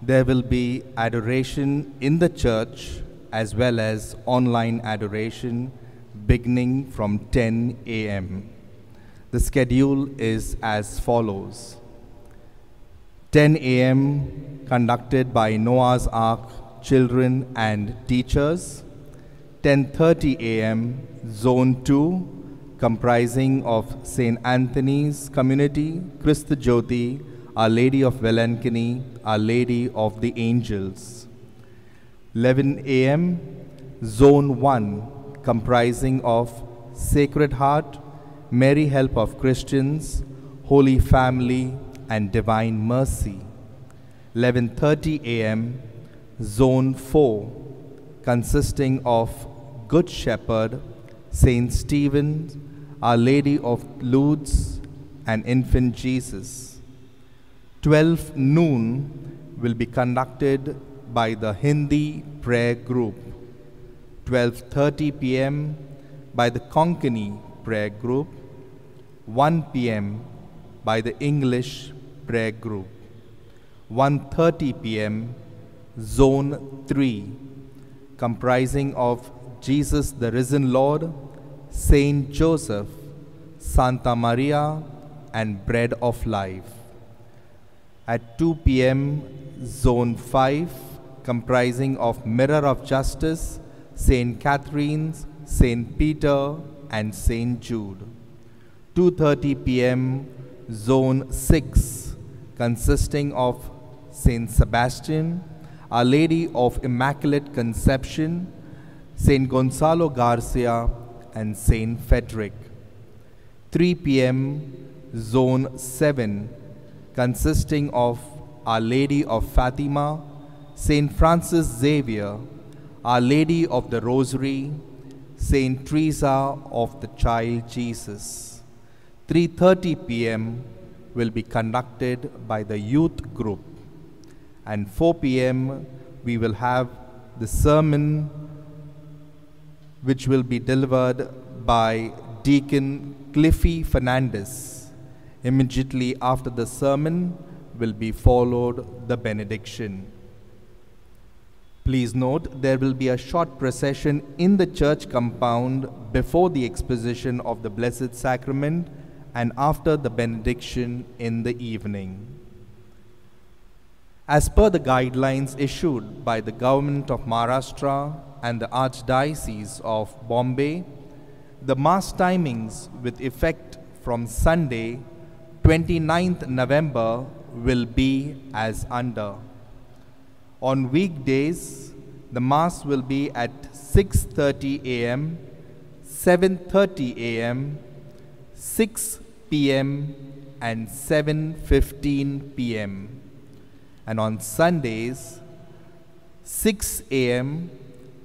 there will be adoration in the church as well as online adoration beginning from 10 a.m. The schedule is as follows. 10 a.m. conducted by Noah's Ark children and teachers. 10:30 a.m. Zone 2, comprising of St. Anthony's Community, Christa Jyoti, Our Lady of Velankini, Our Lady of the Angels. 11 a.m. Zone 1, comprising of Sacred Heart, Mary Help of Christians, Holy Family, and Divine Mercy. 11:30 a.m. Zone 4, consisting of Good Shepherd, Saint Stephen, Our Lady of Lourdes, and Infant Jesus. 12 noon will be conducted by the Hindi prayer group. 12:30 p.m. by the Konkani prayer group. 1 p.m. by the English prayer group. 1:30 p.m. Zone 3, comprising of Jesus the Risen Lord, Saint Joseph, Santa Maria, and Bread of Life. At 2 p.m. Zone 5, comprising of Mirror of Justice, Saint Catherine's, Saint Peter, and Saint Jude. 2:30 p.m. Zone 6, consisting of Saint Sebastian, Our Lady of Immaculate Conception, Saint Gonzalo Garcia, and Saint Frederick. 3 p.m. Zone 7, consisting of Our Lady of Fatima, Saint Francis Xavier, Our Lady of the Rosary, Saint Teresa of the Child Jesus. 3:30 p.m. will be conducted by the youth group. And 4 p.m. we will have the sermon which will be delivered by Deacon Cliffy Fernandez. Immediately after the sermon will be followed the benediction. Please note, there will be a short procession in the church compound before the exposition of the Blessed Sacrament and after the benediction in the evening. As per the guidelines issued by the Government of Maharashtra and the Archdiocese of Bombay, the Mass timings with effect from Sunday, 29th November will be as under. On weekdays, the Mass will be at 6:30 a.m., 7:30 a.m., 6 p.m. and 7:15 p.m. And on Sundays, 6 a.m.,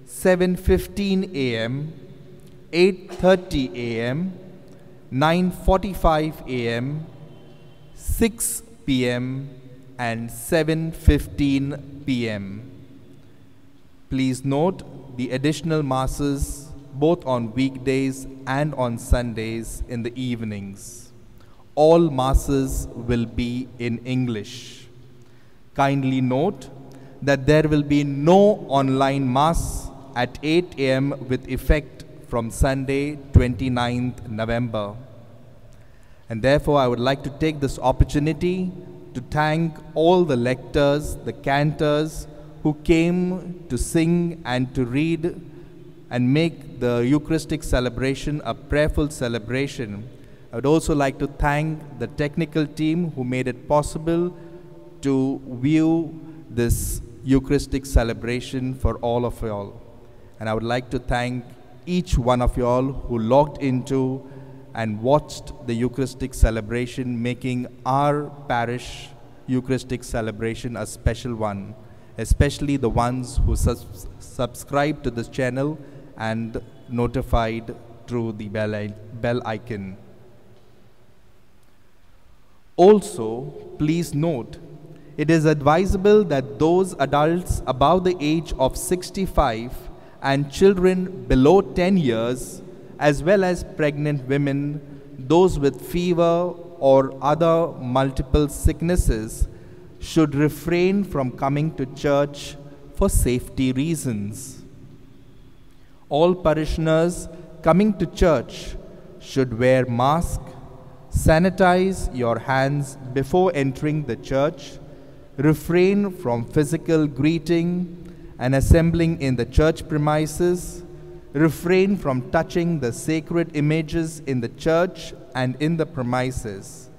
7:15 a.m., 8:30 a.m., 9:45 a.m., 6 p.m. and 7:15 p.m. Please note the additional masses both on weekdays and on Sundays in the evenings. All masses will be in English. Kindly note that there will be no online mass at 8 a.m. with effect from Sunday, 29th November. And therefore, I would like to take this opportunity to thank all the lectors, the cantors who came to sing and to read and make the Eucharistic celebration a prayerful celebration. I would also like to thank the technical team who made it possible to view this Eucharistic celebration for all of y'all. And I would like to thank each one of y'all who logged into and watched the Eucharistic celebration, making our parish Eucharistic celebration a special one, especially the ones who subscribe to this channel and notified through the bell icon. Also, please note, it is advisable that those adults above the age of 65 and children below 10 years, as well as pregnant women, those with fever or other multiple sicknesses, should refrain from coming to church for safety reasons. All parishioners coming to church should wear masks, sanitize your hands before entering the church, refrain from physical greeting, and assembling in the church premises, refrain from touching the sacred images in the church and in the premises.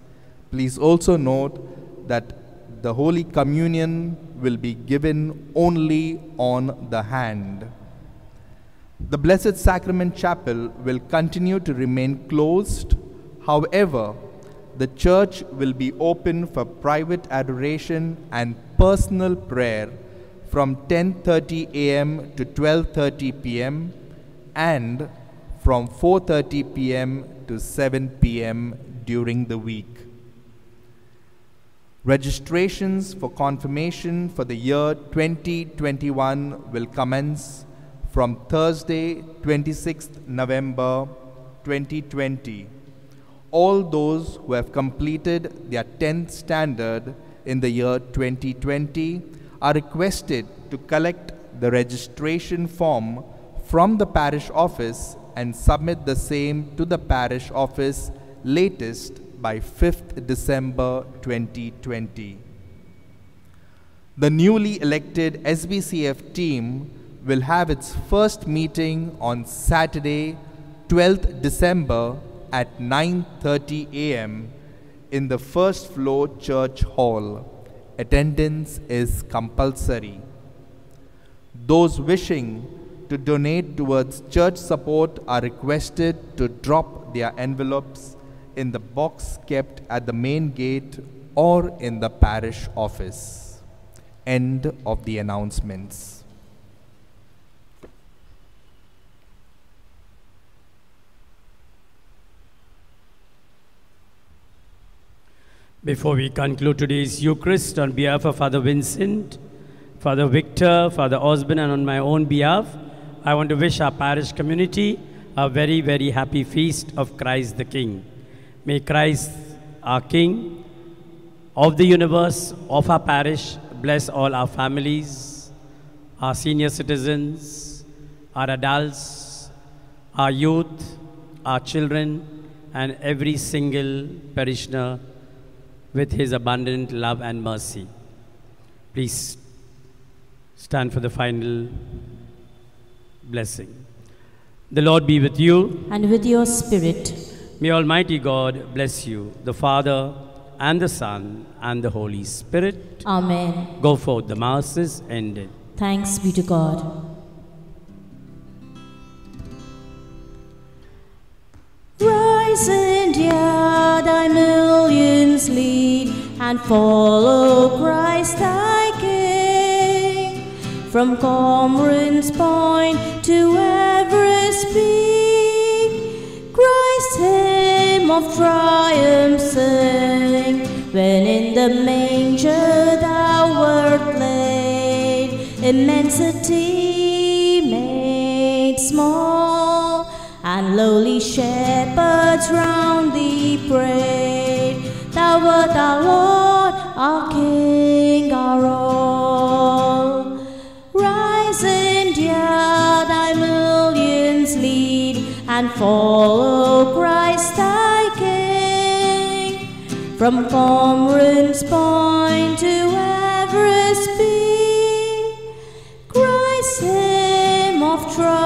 Please also note that the Holy Communion will be given only on the hand. The Blessed Sacrament Chapel will continue to remain closed. However, the church will be open for private adoration and personal prayer from 10:30 a.m. to 12:30 p.m. and from 4:30 p.m. to 7 p.m. during the week. Registrations for confirmation for the year 2021 will commence from Thursday, 26th November 2020. All those who have completed their 10th standard in the year 2020 are requested to collect the registration form from the parish office and submit the same to the parish office latest by 5th December 2020. The newly elected SBCF team will have its first meeting on Saturday, 12th December at 9:30 a.m. in the first floor church hall. Attendance is compulsory. Those wishing to donate towards church support are requested to drop their envelopes in the box kept at the main gate or in the parish office. End of the announcements. Before we conclude today's Eucharist, on behalf of Father Vincent, Father Victor, Father Osborne, and on my own behalf, I want to wish our parish community a very, very happy feast of Christ the King. May Christ, our King of the universe, of our parish, bless all our families, our senior citizens, our adults, our youth, our children, and every single parishioner with his abundant love and mercy. Please stand for the final blessing. The Lord be with you. And with your spirit. May Almighty God bless you, the Father, and the Son, and the Holy Spirit. Amen. Go forth, the Mass is ended. Thanks be to God. Rise, India, thy millions lead, and follow Christ thy King. From Cormorant's Point to Everest Peak, Christ's hymn of triumph sing. When in the manger thou wert laid, immensity made small, and lowly shepherds round thee prayed. Thou wert our Lord, our King, our all. Rise, India, thy millions lead, and follow Christ thy King. From Cormorant's Point to Everest Peak, Christ's hymn of triumph